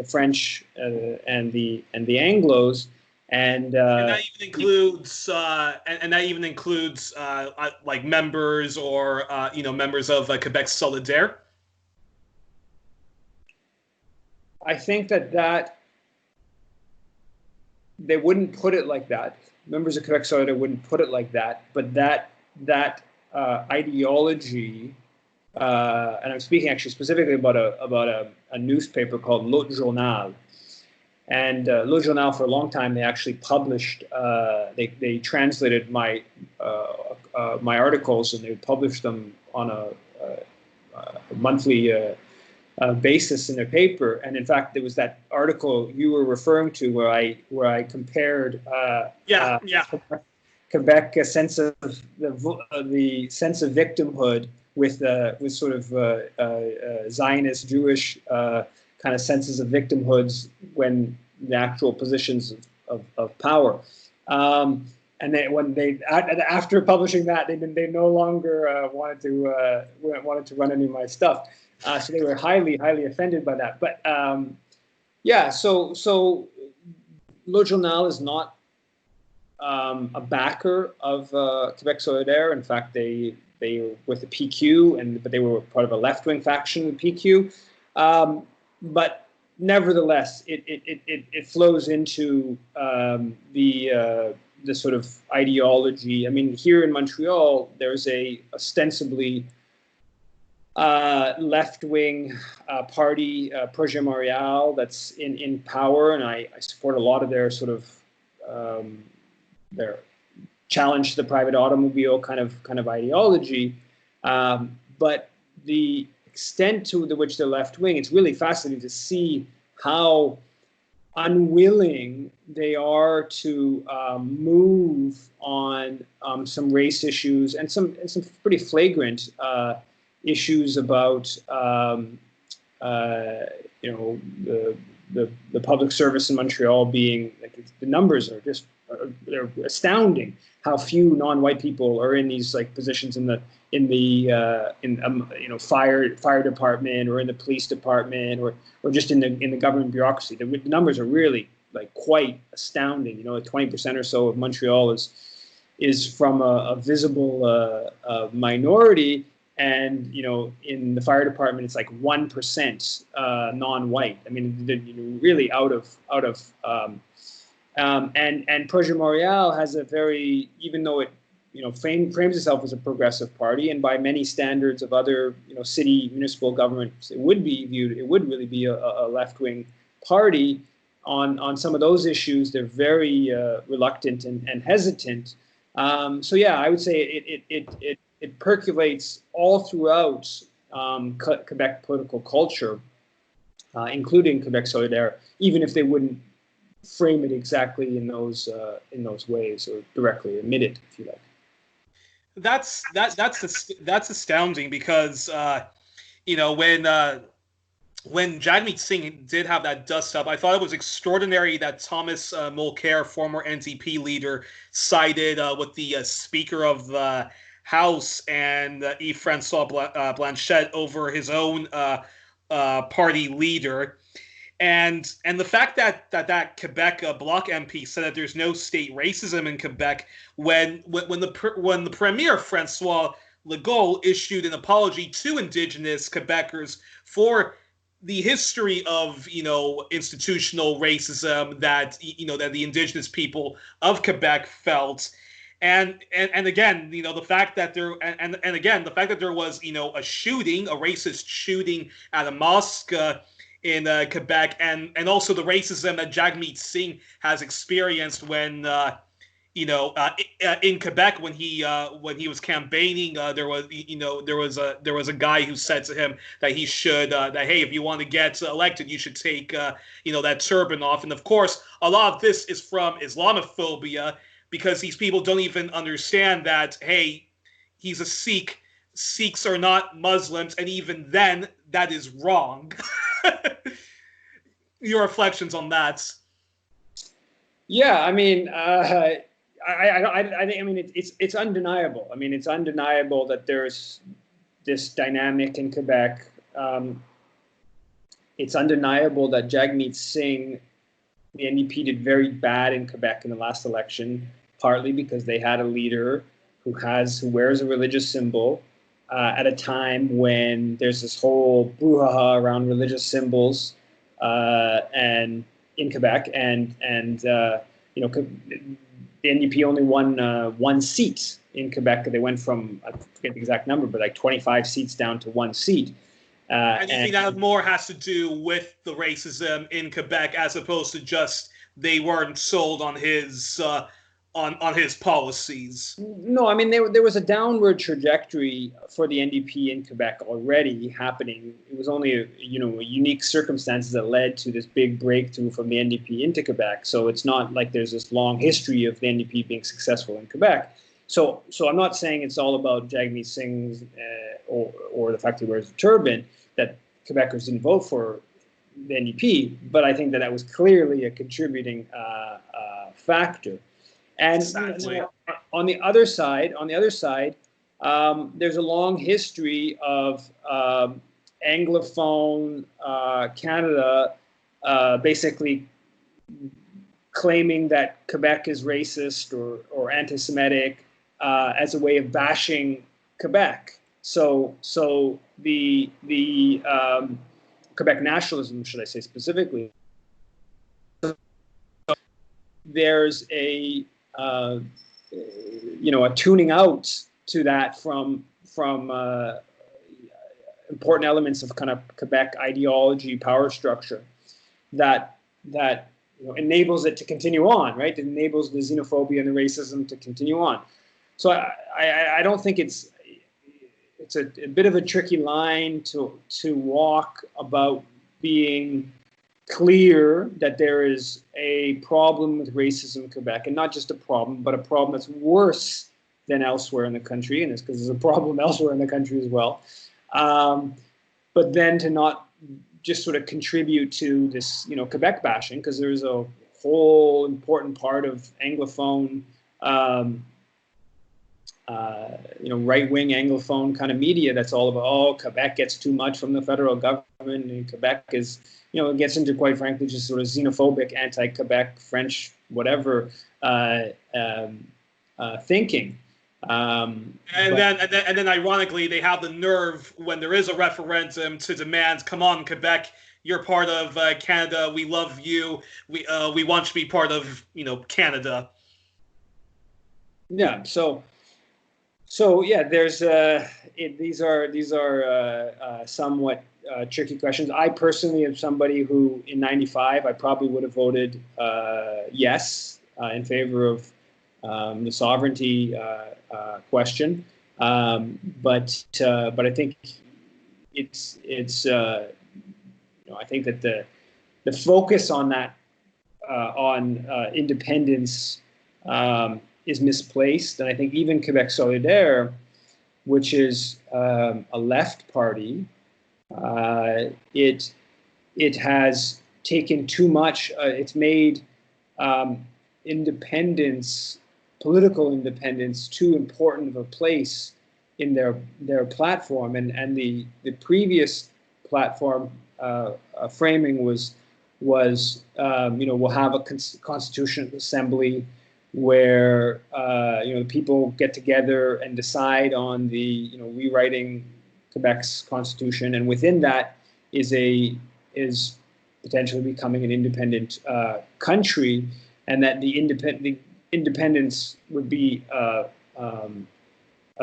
French and the Anglos, and that even includes like members or members of Quebec Solidaire. I think that they wouldn't put it like that. Members of Quebec Solidaire wouldn't put it like that, but that ideology, and I'm speaking actually specifically about a newspaper called L'Autre Journal. And L'Autre Journal, for a long time, they actually published, they translated my articles, and they published them on a monthly basis in their paper. And in fact, there was that article you were referring to where I compared Quebec sense of the sense of victimhood with sort of Zionist Jewish kind of senses of victimhoods when the actual positions of power. And after publishing that, they no longer wanted to run any of my stuff. So they were highly offended by that. But so Le Journal is not a backer of Quebec Solidaire. In fact, they were with the PQ, but they were part of a left-wing faction of the PQ. But nevertheless, it flows into the sort of ideology. I mean, here in Montreal, there's a ostensibly left-wing party, Projet Montréal, that's in power, and I support a lot of their sort of their challenge to the private automobile kind of ideology. But the extent to which they're left-wing, it's really fascinating to see how unwilling they are to move on some race issues and some pretty flagrant issues about the public service in Montreal being the numbers are just they're astounding. How few non-white people are in these positions in the fire department or in the police department or just in the government bureaucracy. The numbers are really quite astounding. 20% or so of Montreal is from a visible minority. And in the fire department, it's 1% non-white. I mean, they're really out of. And Projet Montréal has a very, even though it frames itself as a progressive party, and by many standards of other city municipal governments, it would really be a left-wing party. On some of those issues, they're very reluctant and hesitant. So yeah, I would say it percolates all throughout Quebec political culture, including Quebec Solidaire, even if they wouldn't frame it exactly in those ways or directly admit it, if you like. That's astounding because when Jagmeet Singh did have that dust up, I thought it was extraordinary that Thomas Mulcair, former NDP leader, sided with the Speaker of the House and Yves Francois Blanchet over his own party leader. And the fact that Quebec Bloc MP said that there's no state racism in Quebec when the Premier Francois Legault issued an apology to Indigenous Quebecers for the history of institutional racism that that the Indigenous people of Quebec felt. And again, the fact that there was a shooting, a racist shooting at a mosque in Quebec, and also the racism that Jagmeet Singh has experienced when in Quebec when he was campaigning, there was a guy who said to him that he should that hey, if you want to get elected, you should take that turban off. And of course, a lot of this is from Islamophobia, because these people don't even understand that hey, he's a Sikh. Sikhs are not Muslims, and even then, that is wrong. Your reflections on that? Yeah, I mean, I mean, it's undeniable. I mean, it's undeniable that there's this dynamic in Quebec. It's undeniable that Jagmeet Singh, the NDP, did very bad in Quebec in the last election, partly because they had a leader who wears a religious symbol at a time when there's this whole brouhaha around religious symbols and in Quebec, and the NDP only won one seat in Quebec. They went from, I forget the exact number, but like 25 seats down to one seat. And you think that more has to do with the racism in Quebec as opposed to just they weren't sold on his policies? No, I mean there was a downward trajectory for the NDP in Quebec already happening. It was only a unique circumstances that led to this big breakthrough from the NDP into Quebec. So it's not like there's this long history of the NDP being successful in Quebec. So I'm not saying it's all about Jagmeet Singh's or the fact that he wears a turban that Quebecers didn't vote for the NDP, but I think that was clearly a contributing factor. And exactly. on the other side, there's a long history of Anglophone Canada basically claiming that Quebec is racist or anti-Semitic as a way of bashing Quebec. So the Quebec nationalism, should I say specifically, there's a tuning out to that from important elements of kind of Quebec ideology, power structure that enables it to continue on, right? It enables the xenophobia and the racism to continue on. So I don't think it's a bit of a tricky line to walk about being clear that there is a problem with racism in Quebec, and not just a problem, but a problem that's worse than elsewhere in the country, and it's because there's a problem elsewhere in the country as well. But then to not just sort of contribute to this, Quebec bashing, because there's a whole important part of Anglophone, right-wing Anglophone kind of media that's all about, Quebec gets too much from the federal government, and Quebec is, it gets into, quite frankly, just sort of xenophobic, anti-Quebec, French, whatever thinking. And then, ironically, they have the nerve when there is a referendum to demand, "Come on, Quebec, you're part of Canada. We love you. We want you to be part of Canada." Yeah. So yeah, there's these are somewhat tricky questions. I personally am somebody who, in '95, I probably would have voted yes in favor of the sovereignty question, but I think it's I think that the focus on that on independence misplaced. And I think even Quebec Solidaire, which is a left party, it has taken too much. It's made independence, political independence, too important of a place in their platform. And the previous platform framing was we'll have a constitutional assembly where people get together and decide on the rewriting Quebec's constitution, and within that is potentially becoming an independent country, and that the independence would be a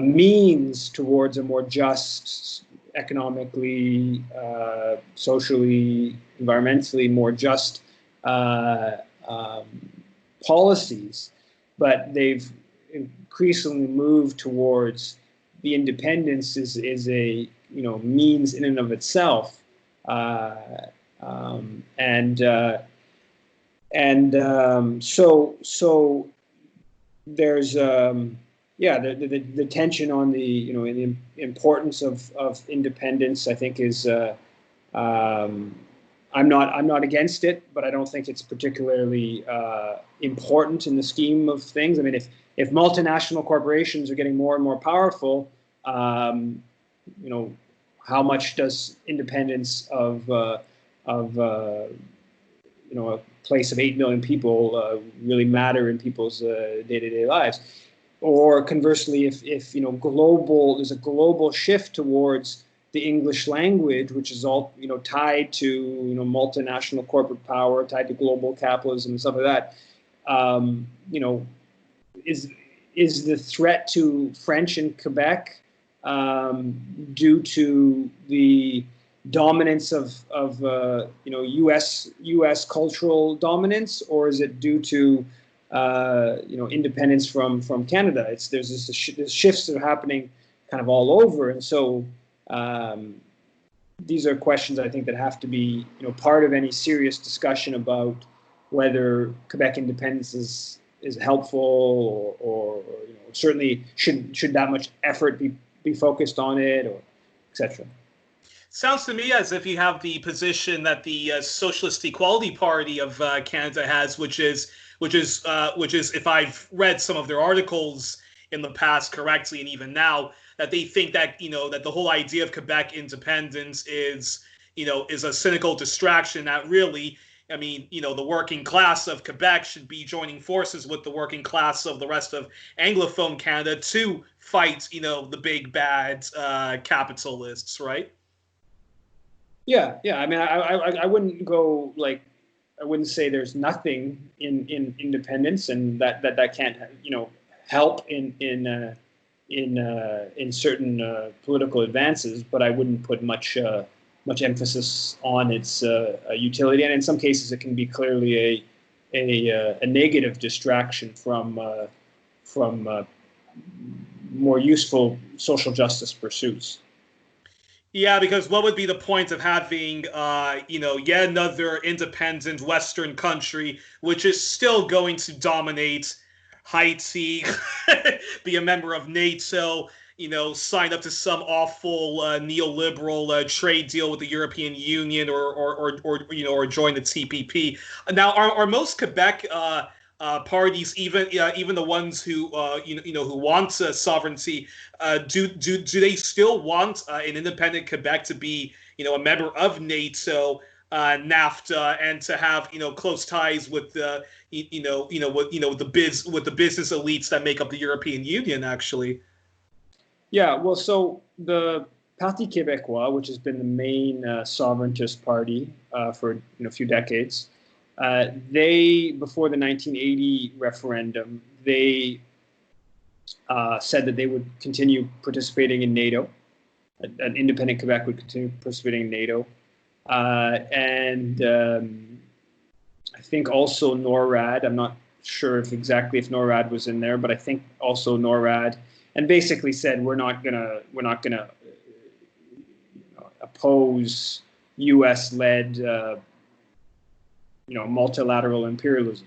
means towards a more just, economically, socially, environmentally more just policies. But they've increasingly moved towards the independence is a means in and of itself, so there's the tension on the importance of independence. I think is I'm not against it, but I don't think it's particularly important in the scheme of things. I mean, if multinational corporations are getting more and more powerful, how much does independence of a place of 8 million people really matter in people's day-to-day lives? Or conversely, if there's a global shift towards the English language, which is all tied to multinational corporate power, tied to global capitalism and stuff like that, is the threat to French in Quebec due to the dominance of U.S. cultural dominance, or is it due to independence from Canada? There's shifts that are happening kind of all over, and so these are questions I think that have to be part of any serious discussion about whether Quebec independence is helpful, or certainly should that much effort be focused on it, or etc. Sounds to me as if you have the position that the Socialist Equality Party of Canada has, which is if I've read some of their articles in the past correctly, and even now, that they think that that the whole idea of Quebec independence is a cynical distraction, that really, I mean, the working class of Quebec should be joining forces with the working class of the rest of Anglophone Canada to fight the big bad capitalists, right? Yeah. I mean, I wouldn't go I wouldn't say there's nothing in independence, and that can't help in certain political advances, but I wouldn't put much emphasis on its utility, and in some cases it can be clearly a negative distraction from more useful social justice pursuits. Yeah, because what would be the point of having, yet another independent Western country, which is still going to dominate Haiti, be a member of NATO, sign up to some awful neoliberal trade deal with the European Union, or join the TPP. Now, are most Quebec parties, even the ones who who want sovereignty, do they still want an independent Quebec to be a member of NATO, NAFTA, and to have close ties with the with the business elites that make up the European Union, actually? Yeah, well, so the Parti Québécois, which has been the main sovereigntist party for a few decades, they, before the 1980 referendum, they said that they would continue participating in NATO. An independent Quebec would continue participating in NATO. And I think also NORAD, I'm not sure if NORAD was in there, but I think also NORAD, and basically said we're not gonna oppose U.S.-led multilateral imperialism.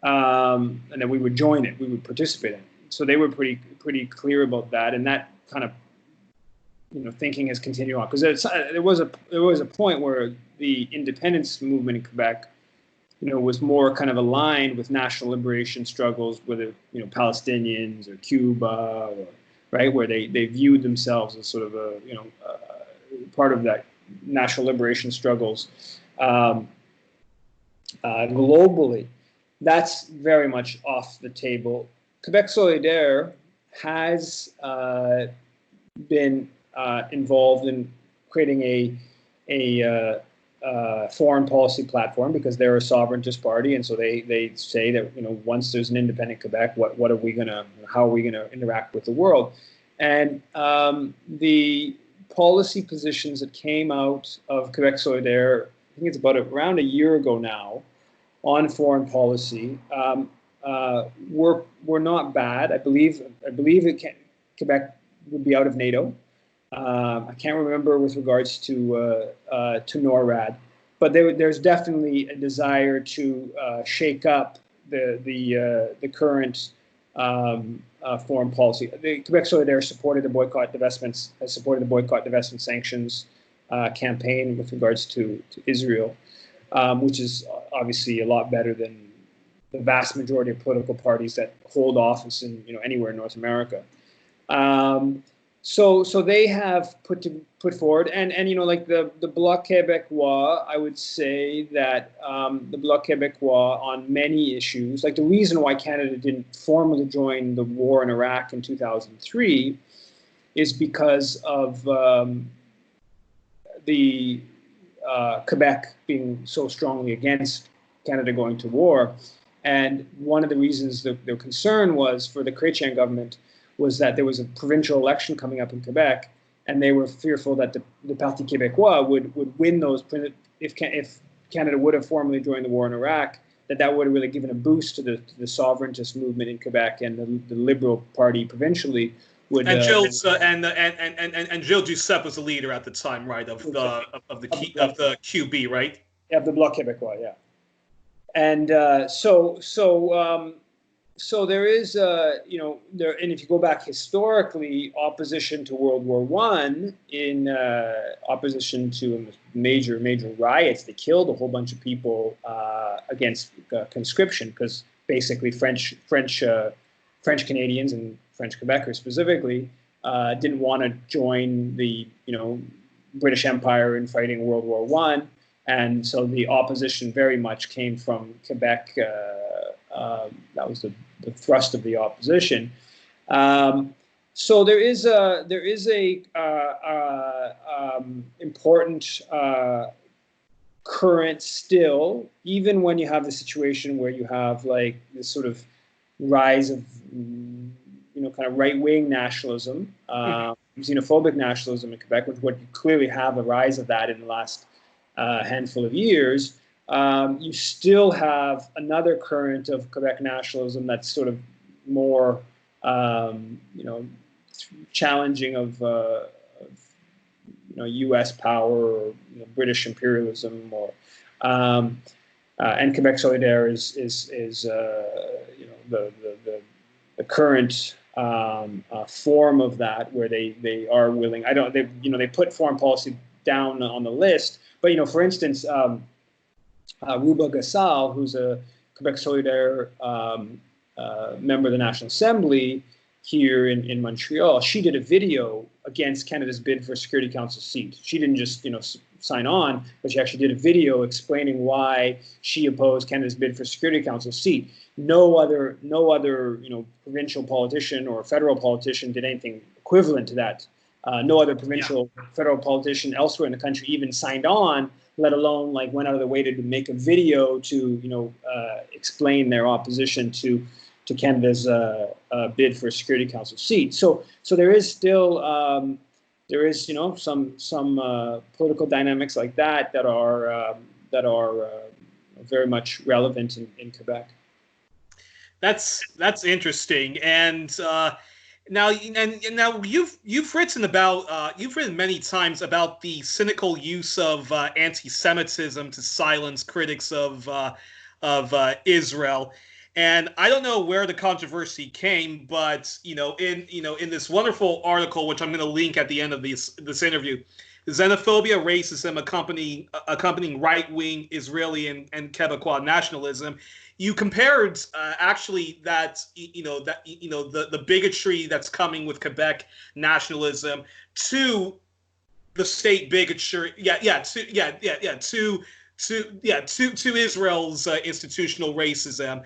and then we would join it, we would participate in it. So they were pretty clear about that, and that kind of thinking has continued on, because there was a point where the independence movement in Quebec, was more kind of aligned with national liberation struggles, whether Palestinians or Cuba, or, right, where they viewed themselves as sort of a part of that national liberation struggles globally. That's very much off the table. Quebec Solidaire has been involved in creating a foreign policy platform, because they're a sovereigntist party, and so they say that once there's an independent Quebec, how are we gonna interact with the world? And the policy positions that came out of Quebec Solidaire, I think it's around a year ago now, on foreign policy, were not bad. I believe Quebec would be out of NATO. I can't remember with regards to NORAD, but there's definitely a desire to shake up the current foreign policy. The Quebec Solidaire supported the boycott divestment sanctions campaign with regards to Israel, which is obviously a lot better than the vast majority of political parties that hold office in anywhere in North America. So they have put forward, and like the Bloc Québécois, I would say that the Bloc Québécois on many issues, like the reason why Canada didn't formally join the war in Iraq in 2003 is because of the Quebec being so strongly against Canada going to war. And one of the reasons their concern was for the Chrétien government was that there was a provincial election coming up in Quebec, and they were fearful that the Parti Québécois would win those. If Canada would have formally joined the war in Iraq, that would have really given a boost to the sovereigntist movement in Quebec, and the Liberal Party provincially would. And Gilles and Gilles Duceppe was the leader at the time, right? Of the QB, right? Yeah, of the Bloc Québécois, yeah. And so there is, and if you go back historically, opposition to World War I, in opposition to major riots that killed a whole bunch of people against conscription, because basically French Canadians and French Quebecers specifically didn't want to join the British Empire in fighting World War I, and so the opposition very much came from Quebec. That was the thrust of the opposition. So there is a important current still, even when you have the situation where you have like this sort of rise of kind of right-wing nationalism, xenophobic nationalism in Quebec, which you clearly have a rise of that in the last handful of years. You still have another current of Quebec nationalism that's sort of more, challenging of U.S. power or British imperialism, or and Quebec Solidaire is the current form of that, where they are willing. They put foreign policy down on the list, but for instance. Ruba Gassal, who's a Quebec Solidaire member of the National Assembly here in Montreal, she did a video against Canada's bid for a Security Council seat. She didn't just sign on, but she actually did a video explaining why she opposed Canada's bid for Security Council seat. No other provincial politician or federal politician did anything equivalent to that. No other provincial federal politician elsewhere in the country even signed on, let alone went out of the way to make a video to explain their opposition to Canada's bid for a Security Council seat. So there is still some political dynamics like that are very much relevant in Quebec. That's interesting, and now you've written many times about the cynical use of anti-Semitism to silence critics of Israel. And I don't know where the controversy came, but in this wonderful article, which I'm going to link at the end of this interview, xenophobia, racism accompanying right-wing Israeli and Quebecois nationalism. You compared actually that the bigotry that's coming with Quebec nationalism to the state bigotry, to Israel's institutional racism,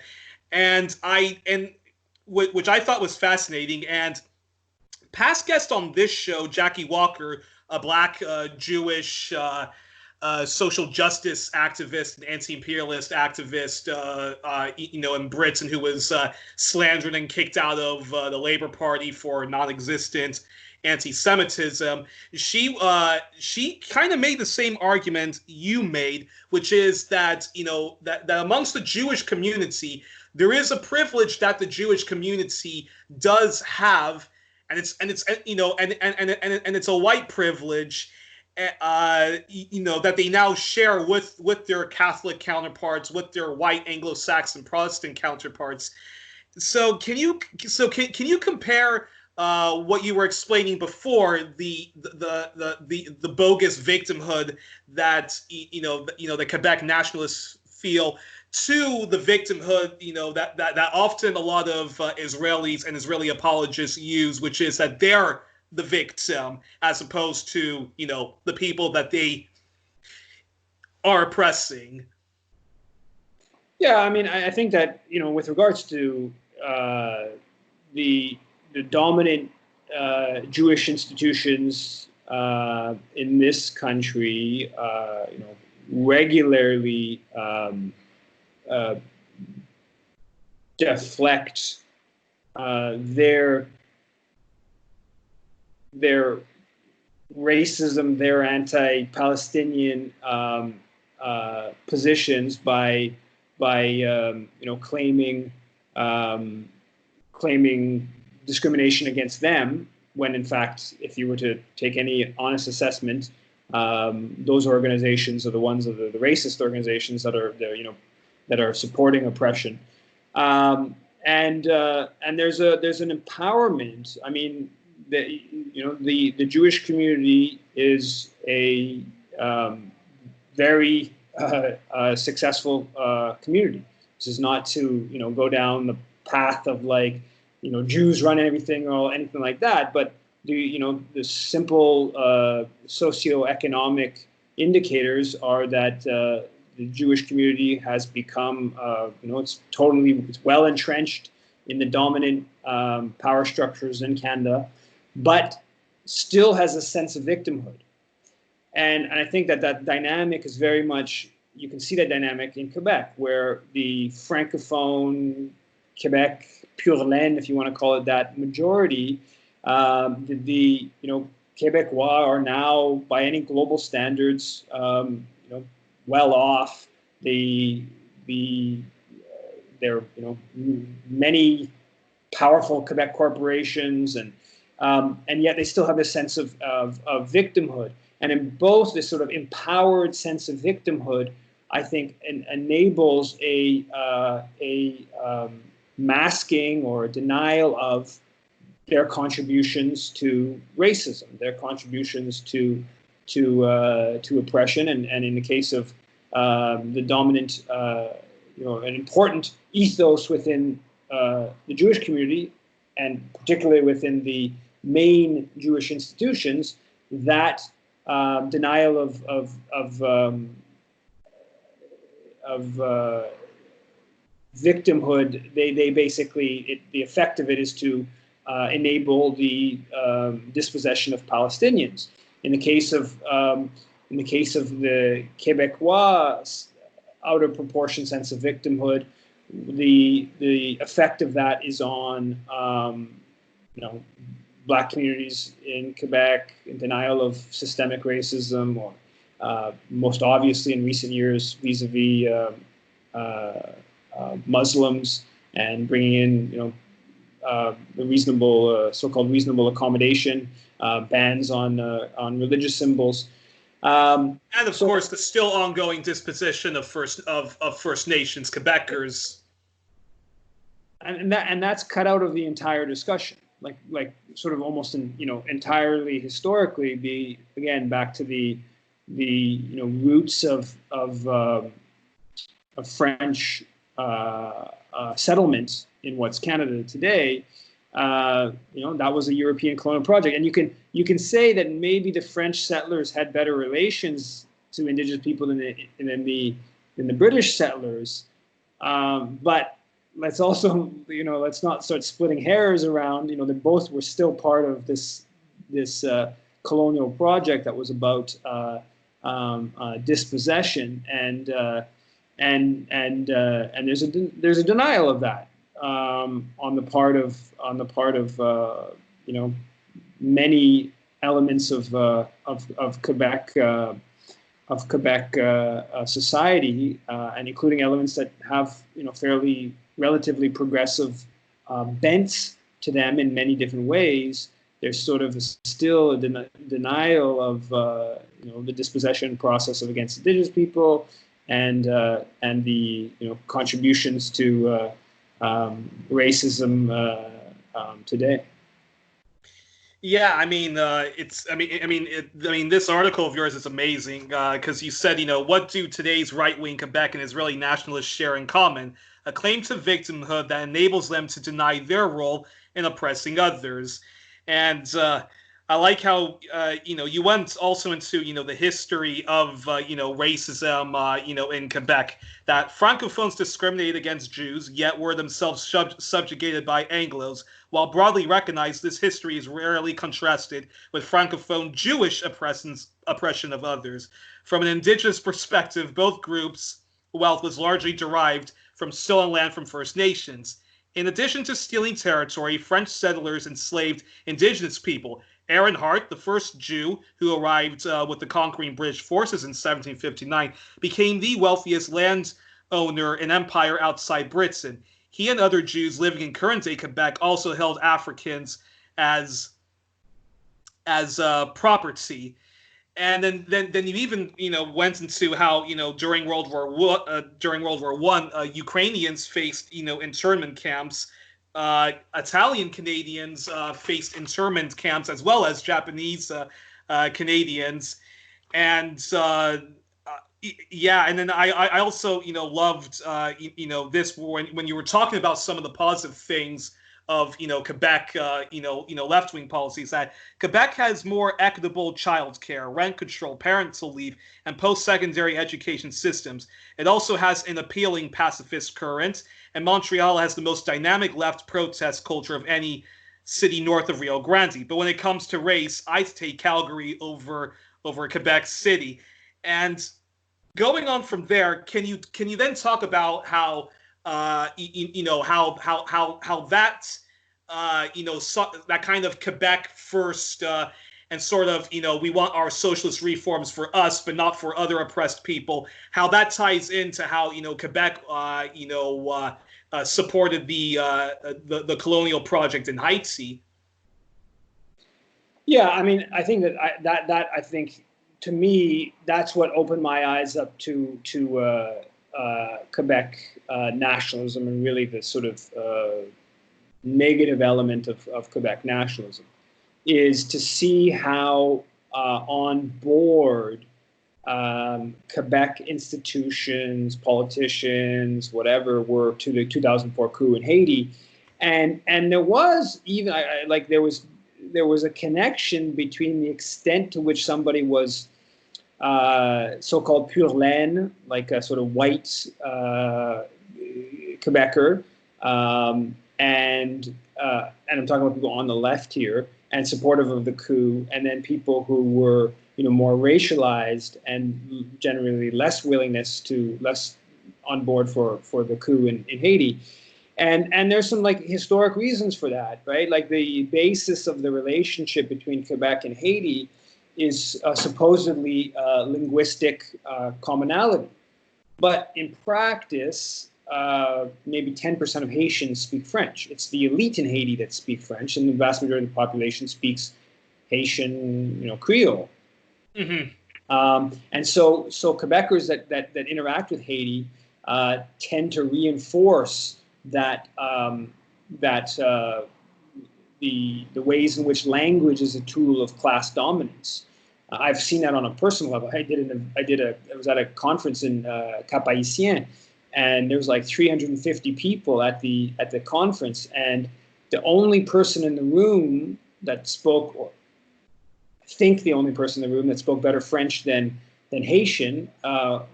which I thought was fascinating. And past guest on this show, Jackie Walker, a black Jewish social justice activist and anti-imperialist activist, in Britain, who was slandered and kicked out of the Labour Party for non-existent anti-Semitism. She kind of made the same argument you made, which is that that amongst the Jewish community, there is a privilege that the Jewish community does have, and it's a white privilege, that they now share with their Catholic counterparts, with their white Anglo-Saxon Protestant counterparts. So can you compare what you were explaining before, the bogus victimhood that the Quebec nationalists feel, to the victimhood that often a lot of Israelis and Israeli apologists use, which is that they're the victim as opposed to the people that they are oppressing? Yeah, I mean, I think that with regards to the dominant Jewish institutions in this country, regularly deflect their racism, their anti-Palestinian positions by claiming discrimination against them, when in fact, if you were to take any honest assessment, those organizations are the ones of the racist organizations that are supporting oppression, and there's an empowerment. I mean, the Jewish community is a very successful community. This is not to go down the path of Jews run everything or anything like that, but the simple socioeconomic indicators are that the Jewish community has become it's well entrenched in the dominant power structures in Canada, but still has a sense of victimhood. And I think that dynamic is very much, you can see that dynamic in Quebec, where the Francophone Quebec pure laine, if you want to call it that, majority, the Québécois are now, by any global standards, well off. There are many powerful Quebec corporations, and yet they still have a sense of victimhood. And in both this sort of empowered sense of victimhood, I think enables a masking or denial of their contributions to racism, their contributions to oppression, and in the case of the dominant, an important ethos within the Jewish community, and particularly within the main Jewish institutions, that denial of victimhood, they basically, the effect of it is to enable the dispossession of Palestinians. In the case of the Québécois out of proportion sense of victimhood, the effect of that is on Black communities in Quebec, in denial of systemic racism, or most obviously in recent years vis-a-vis Muslims, and bringing in the reasonable, so-called reasonable accommodation, bans on religious symbols, and of course the still ongoing dispossession of First Nations Quebecers. that's cut out of the entire discussion. Like sort of almost entirely historically, be again back to the roots of French settlement in what's Canada today. That was a European colonial project, and you can say that maybe the French settlers had better relations to Indigenous people than the British settlers, but let's also let's not start splitting hairs around. They both were still part of this colonial project that was about dispossession, and there's a denial of that on the part of many elements of Quebec society, and including elements that have fairly relatively progressive bents to them in many different ways. There's sort of still a denial of the dispossession process against Indigenous people, and the contributions to racism today. Yeah, I mean, this article of yours is amazing because you said, what do today's right-wing Quebec and Israeli nationalists share in common? A claim to victimhood that enables them to deny their role in oppressing others. And I like how, you went also into, the history of, racism, in Quebec, that Francophones discriminated against Jews, yet were themselves subjugated by Anglos. While broadly recognized, this history is rarely contrasted with Francophone Jewish oppression of others. From an Indigenous perspective, both groups' wealth was largely derived from stolen land from First Nations. In addition to stealing territory, French settlers enslaved Indigenous people. Aaron Hart, the first Jew who arrived with the conquering British forces in 1759, became the wealthiest landowner in empire outside Britain. He and other Jews living in current-day Quebec also held Africans as property. And then you even went into how during World War I, Ukrainians faced internment camps. Italian Canadians faced internment camps, as well as Japanese Canadians, and and then I also loved this when you were talking about some of the positive things of Quebec left-wing policies, that Quebec has more equitable childcare, rent control, parental leave, and post-secondary education systems. It also has an appealing pacifist current, and Montreal has the most dynamic left protest culture of any city north of Rio Grande. But when it comes to race, I take Calgary over Quebec City. And going on from there, can you then talk about how how that that kind of Quebec first and sort of we want our socialist reforms for us but not for other oppressed people, how that ties into how Quebec supported the colonial project in Haiti? Yeah, I mean, I think that I think, to me, that's what opened my eyes up to Quebec nationalism, and really the sort of negative element of Quebec nationalism, is to see how on board Quebec institutions, politicians, whatever, were to the 2004 coup in Haiti, and there was even there was a connection between the extent to which somebody was so-called pure laine, like a sort of white Quebecer, and I'm talking about people on the left here, and supportive of the coup, and then people who were more racialized and generally less on board for the coup in Haiti. And there's some historic reasons for that, right? Like the basis of the relationship between Quebec and Haiti is supposedly linguistic commonality. But in practice, maybe 10% of Haitians speak French. It's the elite in Haiti that speak French, and the vast majority of the population speaks Haitian, Creole. Mm-hmm. And so Quebecers that interact with Haiti tend to reinforce that the ways in which language is a tool of class dominance. I've seen that on a personal level. I was at a conference in Cap Haïtien, and there was like 350 people at the conference, and the only person in the room that spoke, or I think the only person in the room that spoke better French than Haitian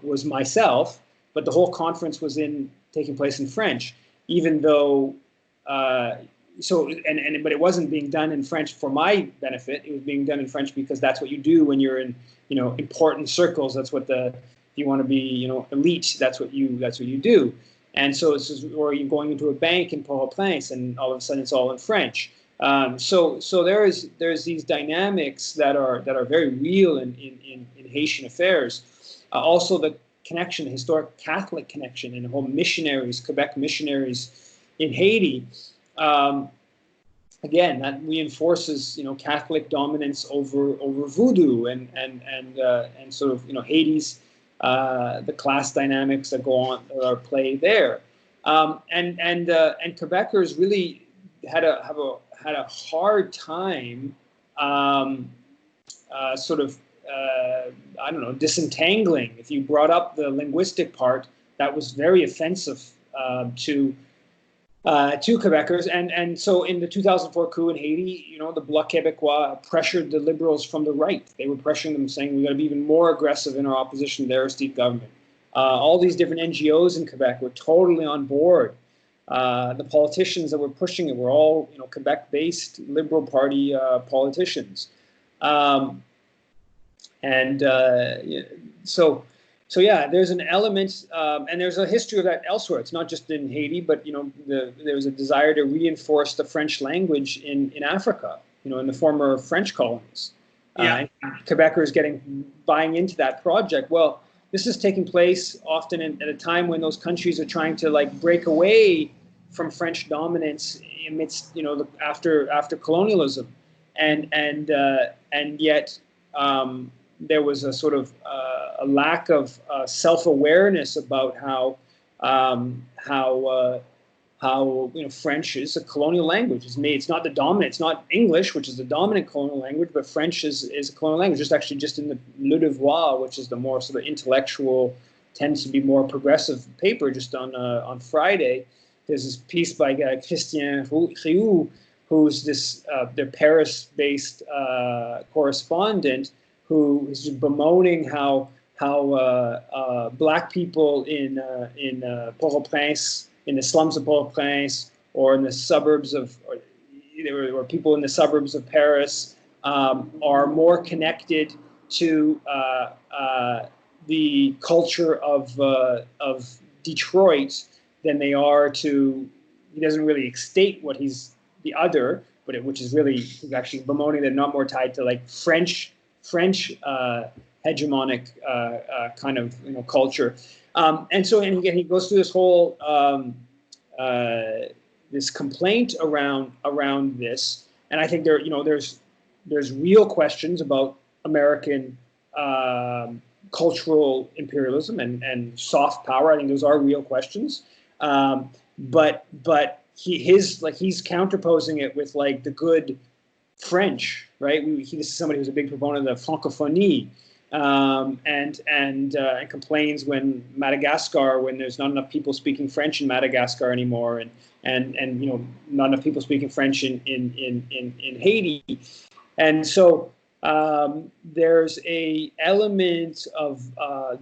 was myself. But the whole conference was taking place in French, even though. But it wasn't being done in French for my benefit. It was being done in French because that's what you do when you're in, important circles. That's what if you want to be, elite, that's what you do. And so it's just, or you're going into a bank in Port-au-Prince, and all of a sudden it's all in French. So there's these dynamics that are very real in Haitian affairs. Also the connection, the historic Catholic connection, and the whole Quebec missionaries in Haiti. Again, that reinforces, Catholic dominance over voodoo and sort of, Haiti's the class dynamics that go on or play there, and Quebecers really had a hard time, disentangling. If you brought up the linguistic part, that was very offensive to Quebecers, and so in the 2004 coup in Haiti, the Bloc Québécois pressured the Liberals from the right. They were pressuring them, saying we got to be even more aggressive in our opposition to the Aristide government. All these different NGOs in Quebec were totally on board. The politicians that were pushing it were all, Quebec-based Liberal Party politicians, So yeah, there's an element, and there's a history of that elsewhere. It's not just in Haiti, but there was a desire to reinforce the French language in Africa, in the former French colonies. And Quebecers buying into that project. Well, this is taking place often at a time when those countries are trying to break away from French dominance amidst after colonialism, and yet. There was a sort of a lack of self-awareness about how French is a colonial language. It's not the dominant. It's not English, which is the dominant colonial language, but French is a colonial language. Just in the Le Devoir, which is the more sort of intellectual, tends to be more progressive paper. Just on Friday, there's this piece by Christian Rioux, who's their Paris-based correspondent, who is bemoaning how black people in Port-au-Prince, in the slums of Port-au-Prince, or in the suburbs or people in the suburbs of Paris are more connected to the culture of Detroit than they are to. He doesn't really state what he's the other, which is really he's actually bemoaning they're not more tied to French hegemonic kind of culture, and again he goes through this whole this complaint around this, and I think there's real questions about American cultural imperialism and soft power. I think those are real questions, but he's counterposing it with the good French, right? This is somebody who's a big proponent of francophonie, and complains when there's not enough people speaking French in Madagascar anymore, and not enough people speaking French in Haiti, and so there's a element of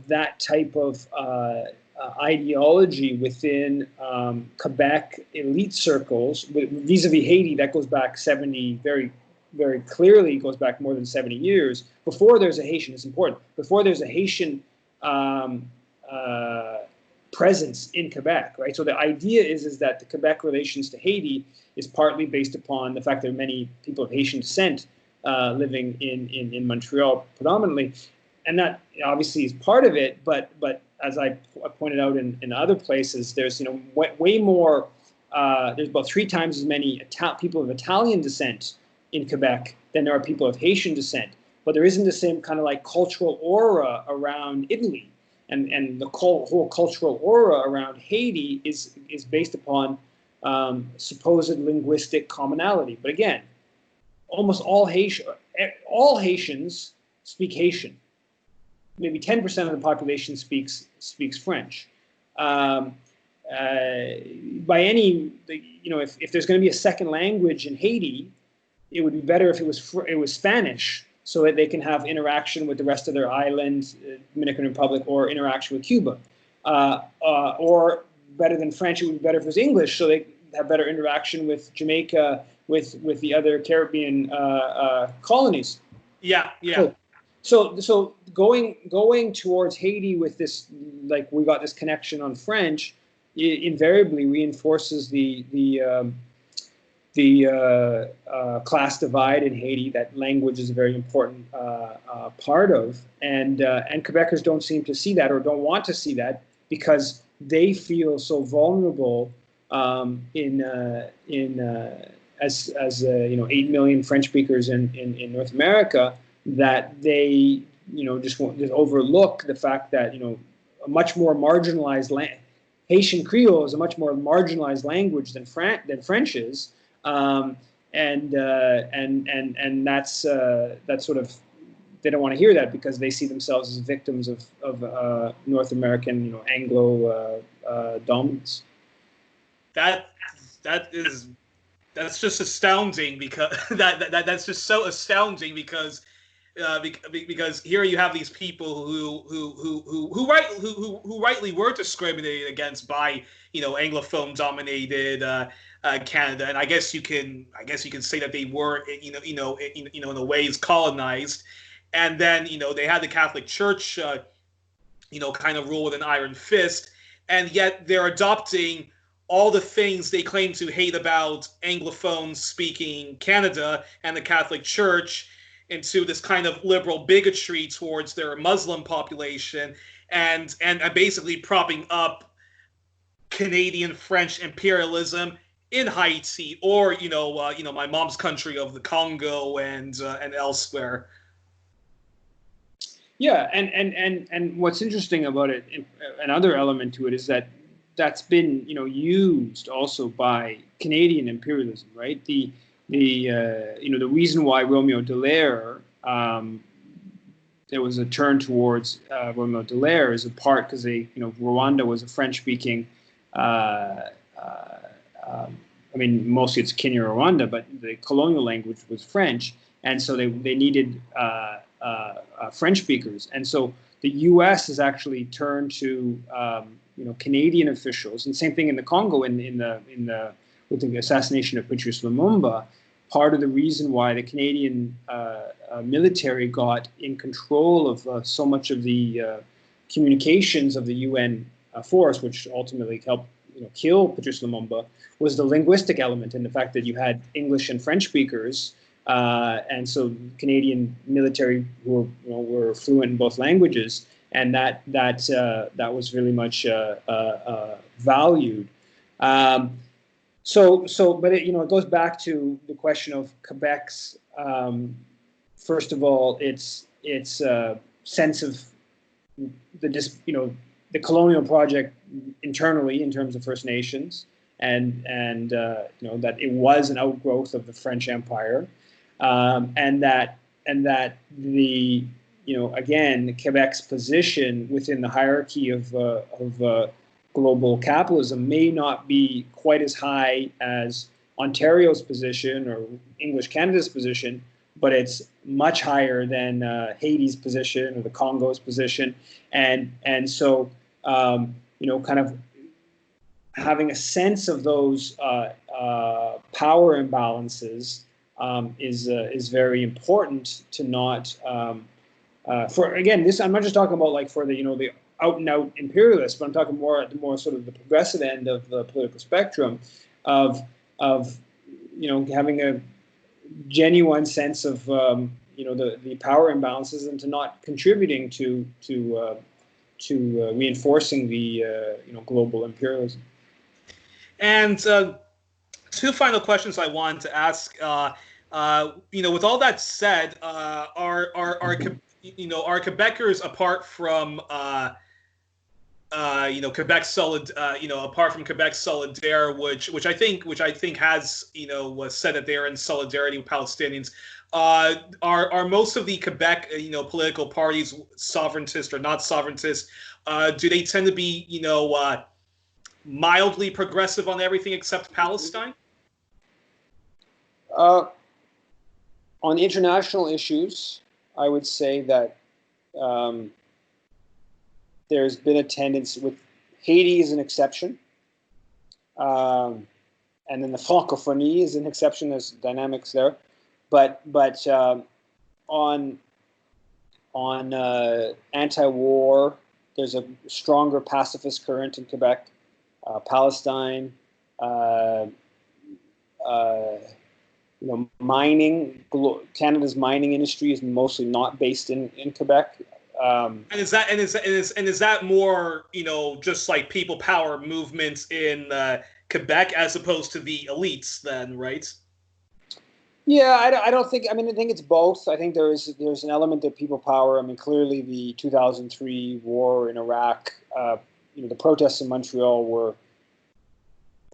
that type of ideology within Quebec elite circles vis-a-vis Haiti that goes back 70 very clearly goes back more than 70 years. Before there's a Haitian, it's important, before there's a Haitian presence in Quebec, right? So the idea is that the Quebec relations to Haiti is partly based upon the fact that there are many people of Haitian descent living in Montreal predominantly, and that obviously is part of it, but as I pointed out in other places, there's way more, there's about 3 times as many people of Italian descent in Quebec than there are people of Haitian descent. But there isn't the same kind of cultural aura around Italy. and the whole cultural aura around Haiti is based upon supposed linguistic commonality. But again, almost all Haitians speak Haitian. Maybe 10% of the population speaks French. By any, if there's going to be a second language in Haiti, it would be better if it was Spanish, so that they can have interaction with the rest of their island, Dominican Republic, or interaction with Cuba. Or better than French, it would be better if it was English, so they have better interaction with Jamaica, with the other Caribbean colonies. Yeah. So going towards Haiti with this, like, we got this connection on French, invariably reinforces the class divide in Haiti that language is a very important part of, and Quebecers don't seem to see that, or don't want to see that, because they feel so vulnerable as 8 million French speakers in North America, that they just overlook the fact that a much more marginalized Haitian Creole is a much more marginalized language than French is, and that's sort of, they don't want to hear that, because they see themselves as victims of North American Anglo dominance. That's just astounding, because that's just so astounding, because here you have these people who rightly were discriminated against by Anglophone dominated Canada, and I guess you can say that they were in a ways colonized, and then they had the Catholic Church kind of rule with an iron fist, and yet they're adopting all the things they claim to hate about Anglophone speaking Canada and the Catholic Church into this kind of liberal bigotry towards their Muslim population, and basically propping up Canadian French imperialism in Haiti, or my mom's country of the Congo and elsewhere. Yeah, and what's interesting about it, another element to it, is that that's been used also by Canadian imperialism, right? The reason why Romeo Dallaire, there was a turn towards Romeo Dallaire, is a part because Rwanda was a French-speaking. Mostly it's Kinyarwanda, but the colonial language was French, and so they needed French speakers, and so the U.S. has actually turned to Canadian officials, and same thing in the Congo with the assassination of Patrice Lumumba. Part of the reason why the Canadian military got in control of so much of the communications of the UN force, which ultimately helped kill Patrice Lumumba, was the linguistic element, and the fact that you had English and French speakers, and so Canadian military were fluent in both languages, and that was really much valued. But it goes back to the question of Quebec's, first of all, its sense of the colonial project internally in terms of First Nations, and that it was an outgrowth of the French Empire, and that the again, Quebec's position within the hierarchy of global capitalism may not be quite as high as Ontario's position or English Canada's position, but it's much higher than Haiti's position or the Congo's position, and so kind of having a sense of those power imbalances is very important to not. For again, this I'm not just talking about like for the the out and out imperialists, but I'm talking more at the more sort of the progressive end of the political spectrum, of having a genuine sense of the power imbalances, and to not contributing to reinforcing the global imperialism. And two final questions I wanted to ask. With all that said, are Quebecers, apart from Quebec solid, apart from Quebec Solidaire, which I think has, was said that they are in solidarity with Palestinians. Are most of the Quebec, political parties sovereigntist or not sovereigntist? Do they tend to be, mildly progressive on everything except Palestine? On international issues, I would say that there's been a tendency with Haiti is an exception, and then the francophonie is an exception. There's dynamics there, but on anti-war, there's a stronger pacifist current in Quebec. Palestine, mining. Canada's mining industry is mostly not based in Quebec. And is that more, just like people power movements in Quebec as opposed to the elites then, right? Yeah, I don't think. I think it's both. I think there's an element of people power. Clearly the 2003 war in Iraq. The protests in Montreal were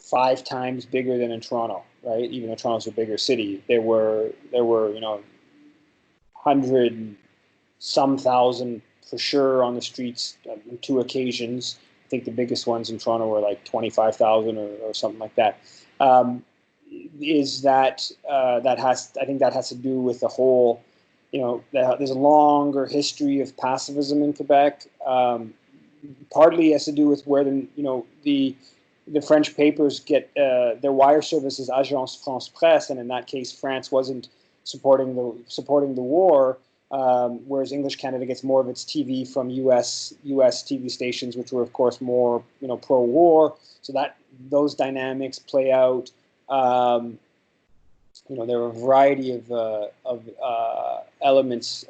5 times bigger than in Toronto, right? Even though Toronto's a bigger city, there were 100-some thousand for sure on the streets on 2 occasions. I think the biggest ones in Toronto were like 25,000 or something like that. I think that has to do with the whole, there's a longer history of pacifism in Quebec. Partly has to do with where the French papers get their wire services, Agence France Presse, and in that case, France wasn't supporting the war, whereas English Canada gets more of its TV from U.S. TV stations, which were of course more pro-war. So that those dynamics play out. There are a variety of elements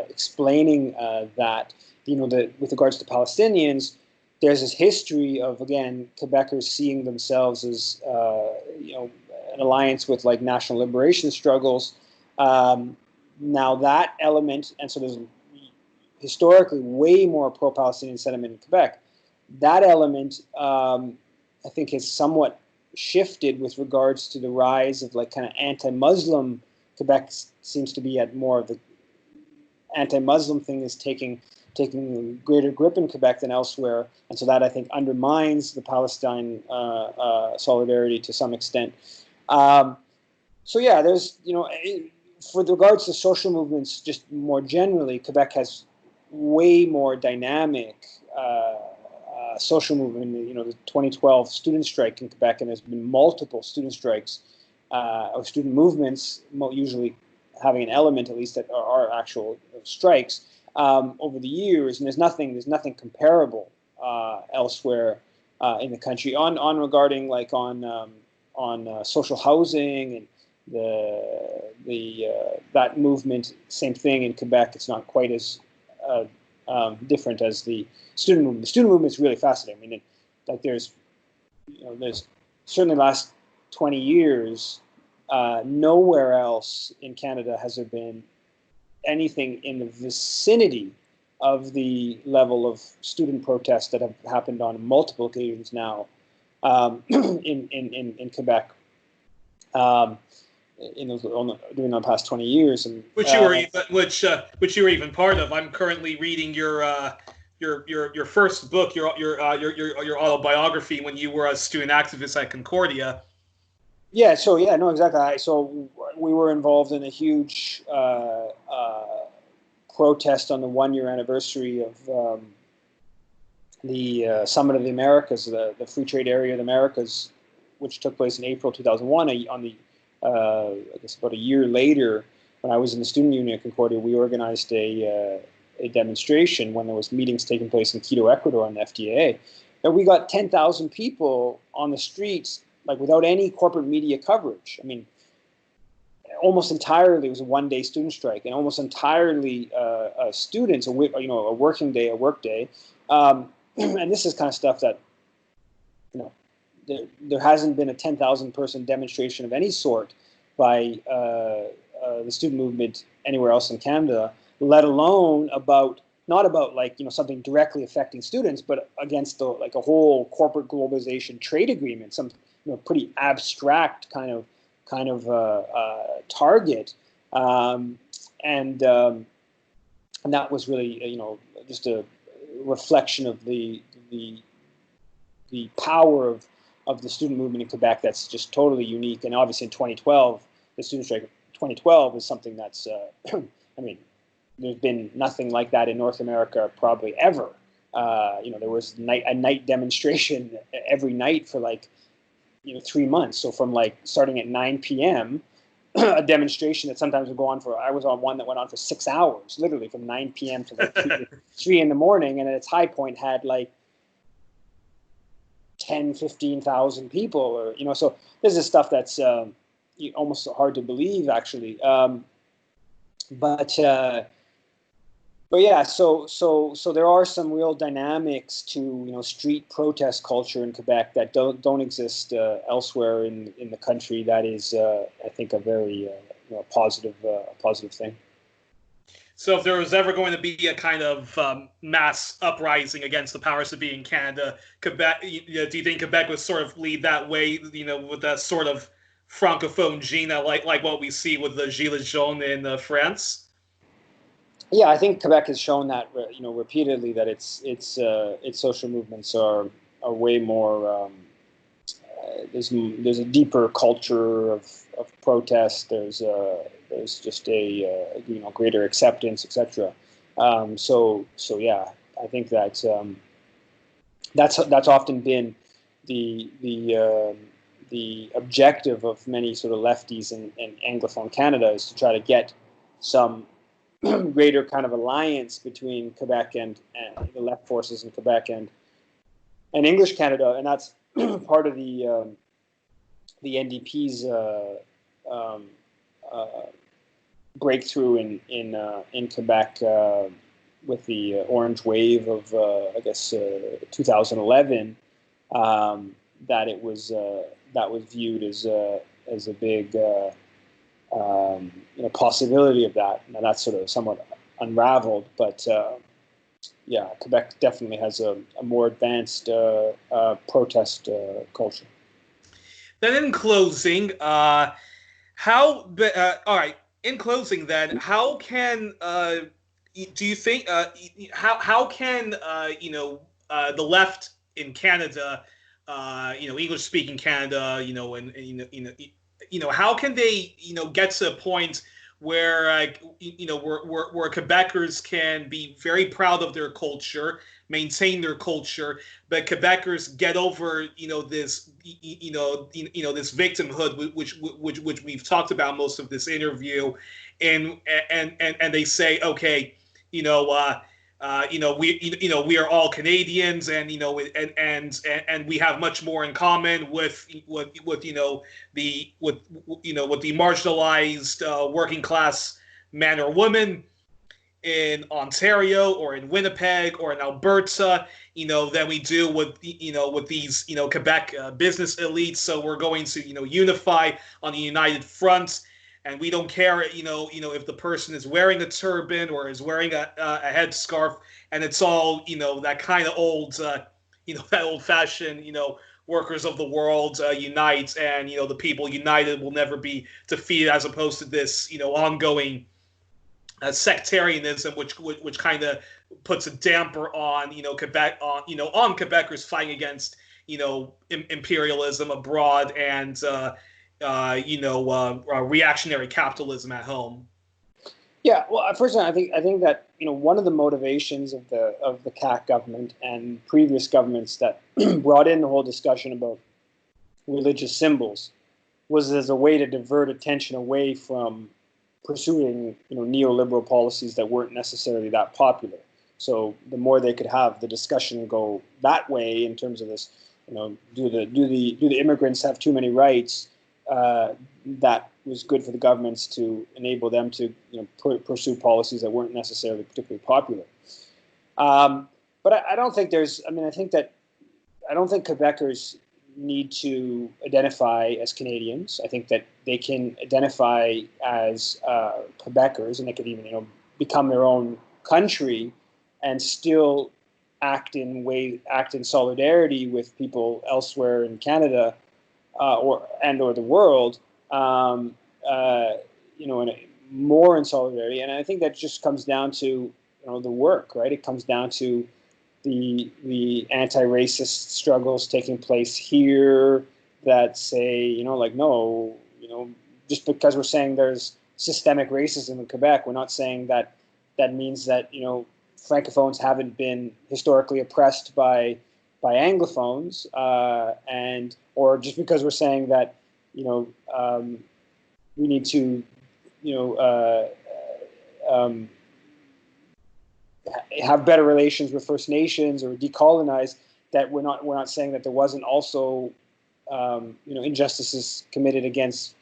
explaining that. With regards to Palestinians, there's this history of, again, Quebecers seeing themselves as an alliance with like national liberation struggles. Now that element, and so there's historically way more pro-Palestinian sentiment in Quebec. That element, I think, has somewhat shifted with regards to the rise of like kind of anti-Muslim. Quebec seems to be at more of the anti-Muslim thing is taking greater grip in Quebec than elsewhere, and so that I think undermines the Palestine solidarity to some extent. So yeah, there's for regards to social movements, just more generally, Quebec has way more dynamic social movement. The 2012 student strike in Quebec, and there's been multiple student strikes or student movements, usually having an element at least that are actual strikes. Over the years, and there's nothing comparable elsewhere in the country regarding like on social housing and that movement. Same thing in Quebec. It's not quite as different as the student movement. The student movement is really fascinating. There's certainly the last 20 years, nowhere else in Canada has there been anything in the vicinity of the level of student protests that have happened on multiple occasions now in Quebec during the past 20 years, and which you were even part of. I'm currently reading your first book, your autobiography when you were a student activist at Concordia. Yeah, so no, exactly. So we were involved in a huge protest on the 1-year anniversary of the Summit of the Americas, the Free Trade Area of the Americas, which took place in April 2001. I guess about a year later, when I was in the student union at Concordia, we organized a demonstration when there was meetings taking place in Quito, Ecuador, on the FDAA. And we got 10,000 people on the streets, like without any corporate media coverage. Almost entirely it was a 1-day student strike, and almost entirely students, a working day, a work day. And this is kind of stuff that, there hasn't been a 10,000 person demonstration of any sort by the student movement anywhere else in Canada, let alone about not about like, something directly affecting students, but against like a whole corporate globalization trade agreement, some pretty abstract kind of target, and that was really just a reflection of the power of the student movement in Quebec that's just totally unique. And obviously in 2012, the student strike of 2012 is something that's I mean, there's been nothing like that in North America probably ever. There was a night demonstration every night for like 3 months. So from like starting at 9 p.m., a demonstration that sometimes would go on I was on one that went on for 6 hours, literally from 9 p.m. to like 3 in the morning, and at its high point had like 10-15,000 people, or so this is stuff that's almost hard to believe, actually. But yeah, so there are some real dynamics to street protest culture in Quebec that don't exist elsewhere in the country. That is, I think, a very positive thing. So if there was ever going to be a kind of mass uprising against the powers that be in Canada, Quebec, do you think Quebec would sort of lead that way? With that sort of francophone gene, like what we see with the Gilets jaunes in France. Yeah, I think Quebec has shown that repeatedly that its social movements are way more. There's a deeper culture of protest. There's just a greater acceptance, etc. So yeah, I think that that's often been the objective of many sort of lefties in Anglophone Canada, is to try to get some greater kind of alliance between Quebec and the left forces in Quebec and English Canada, and that's part of the NDP's breakthrough in Quebec with the Orange Wave of 2011. That was viewed as a big possibility of that. Now that's sort of somewhat unraveled, but yeah, Quebec definitely has a more advanced protest culture. Then in closing, all right. In closing, then, how can do you think how can the left in Canada, English speaking Canada, how can they get to a point where where Quebecers can be very proud of their culture, maintain their culture, but Quebecers get over this this victimhood, which we've talked about most of this interview, and they say, okay, we are all Canadians, and and we have much more in common with the marginalized working class man or woman in Ontario or in Winnipeg or in Alberta, than we do with with these Quebec business elites. So we're going to unify on a united front. And we don't care, if the person is wearing a turban or is wearing a headscarf, and it's all, that kind of old, that old-fashioned, workers of the world unite, and the people united will never be defeated, as opposed to this, ongoing sectarianism, which kind of puts a damper on, Quebec, on Quebecers fighting against, imperialism abroad and reactionary capitalism at home. Yeah, well, first of all, I think that one of the motivations of the CAQ government and previous governments that brought in the whole discussion about religious symbols was as a way to divert attention away from pursuing neoliberal policies that weren't necessarily that popular. So the more they could have the discussion go that way in terms of this, do the immigrants have too many rights? That was good for the governments to enable them to pursue policies that weren't necessarily particularly popular. But I don't think I don't think Quebecers need to identify as Canadians. I think that they can identify as Quebecers, and they could even become their own country and still act in solidarity with people elsewhere in Canada or the world, more in solidarity. And I think that just comes down to the work, right? It comes down to the anti-racist struggles taking place here that say, no, just because we're saying there's systemic racism in Quebec, we're not saying that means that, Francophones haven't been historically oppressed by Anglophones, or just because we're saying that, we need to, have better relations with First Nations or decolonize, that we're not saying that there wasn't also injustices committed against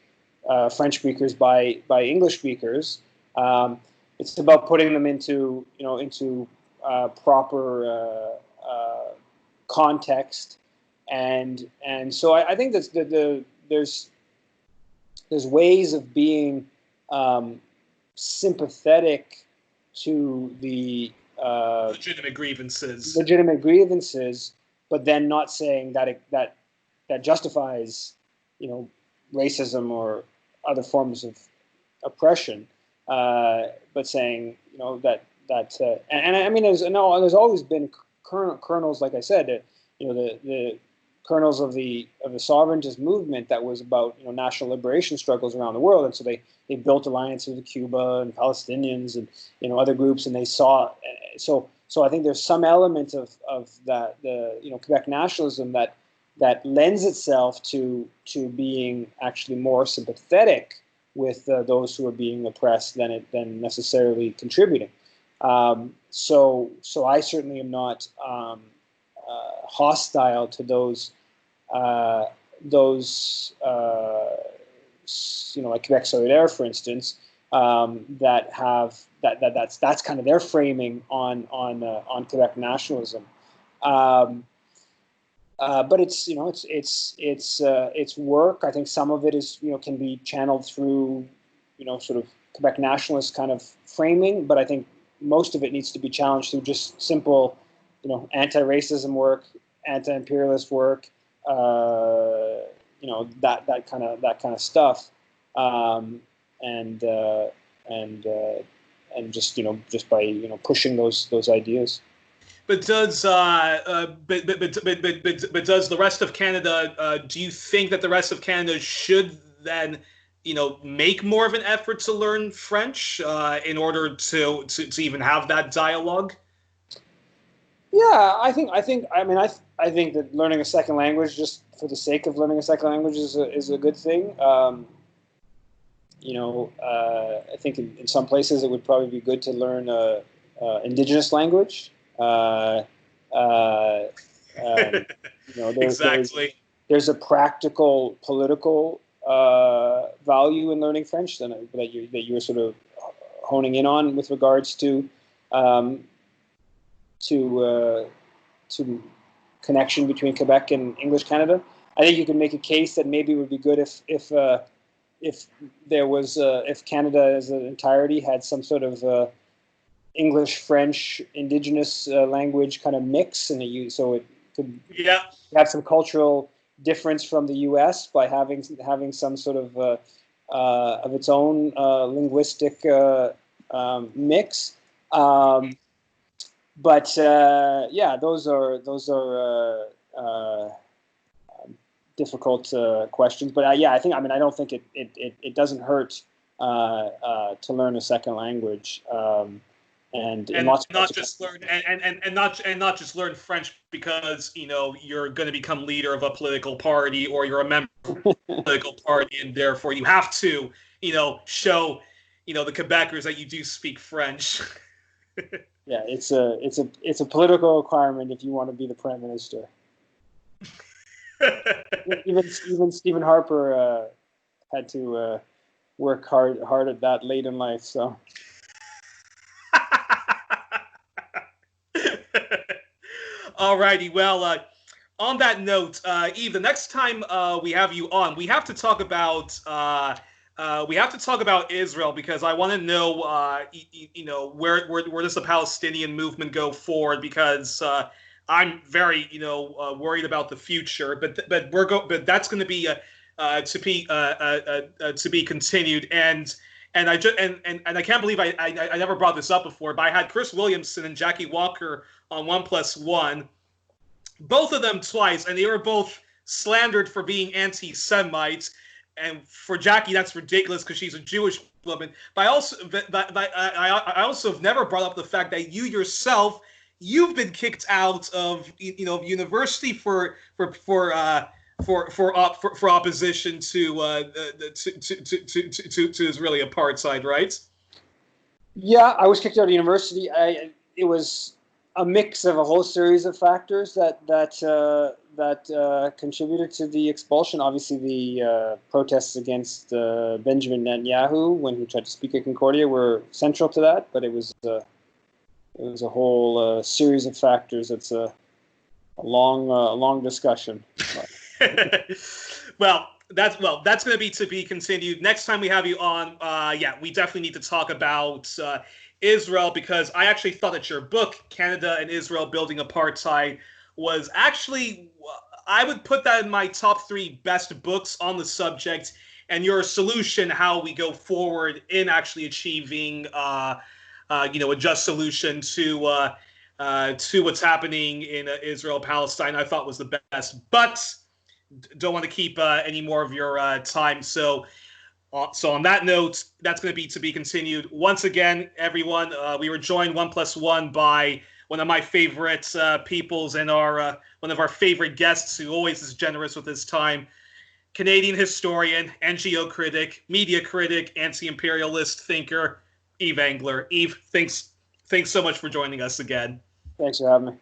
French speakers by English speakers. It's about putting them into proper context, and so I think that there's ways of being sympathetic to the legitimate grievances, but then not saying that justifies racism or other forms of oppression, but saying and I mean there's always been kernels, like I said, the kernels of the sovereigntist movement that was about national liberation struggles around the world, and so they built alliances with Cuba and Palestinians and other groups, and they saw so I think there's some element of that Quebec nationalism that lends itself to being actually more sympathetic with those who are being oppressed than necessarily contributing. So I certainly am not hostile to those like Quebec Solidaire, for instance, that have that's kind of their framing on Quebec nationalism. But it's work. I think some of it is can be channeled through sort of Quebec nationalist kind of framing, but I think most of it needs to be challenged through just simple anti-racism work, anti-imperialist work, that kind of stuff, and just by pushing those ideas. But does does the rest of Canada? Do you think that the rest of Canada should then, make more of an effort to learn French in order to even have that dialogue? Yeah, I think that learning a second language just for the sake of learning a second language is a good thing. I think in some places it would probably be good to learn indigenous language. Exactly. There's a practical political value in learning French that you're sort of honing in on with regards to connection between Quebec and English Canada. I think you can make a case that maybe it would be good if there was if Canada as an entirety had some sort of English, French, indigenous language kind of mix, and so it could have some cultural difference from the U.S. by having some sort of its own linguistic mix. But those are difficult questions. But I don't think it doesn't hurt to learn a second language. And not just learn French because you're going to become leader of a political party or you're a member of a political party, and therefore you have to show the Quebecers that you do speak French. Yeah, it's a political requirement if you want to be the prime minister. even Stephen Harper had to work hard at that late in life. So. Alrighty, well, on that note, Yves, the next time we have you on, we have to talk about we have to talk about Israel because I want to know, where does the Palestinian movement go forward? Because I'm very, worried about the future. But that's going to be to be continued. And I can't believe I never brought this up before. But I had Chris Williamson and Jackie Walker on 1+1, both of them twice, and they were both slandered for being anti-Semites. And for Jackie, that's ridiculous because she's a Jewish woman. But I also have never brought up the fact that you yourself, you've been kicked out of university for opposition to Israeli apartheid, right? Yeah, I was kicked out of university. It was a mix of a whole series of factors that contributed to the expulsion. Obviously, the protests against Benjamin Netanyahu when he tried to speak at Concordia were central to that. But it was a whole series of factors. It's a long discussion. Well, that's going to be continued next time we have you on. We definitely need to talk about Israel, because I actually thought that your book, Canada and Israel Building Apartheid, was actually, I would put that in my top 3 best books on the subject, and your solution, how we go forward in actually achieving a just solution to what's happening in Israel, Palestine, I thought was the best. But don't want to keep any more of your time. So on that note, that's going to be continued. Once again, everyone, we were joined 1+1 by one of my favorite peoples and one of our favorite guests, who always is generous with his time, Canadian historian, NGO critic, media critic, anti-imperialist thinker, Yves Engler. Yves, thanks so much for joining us again. Thanks for having me.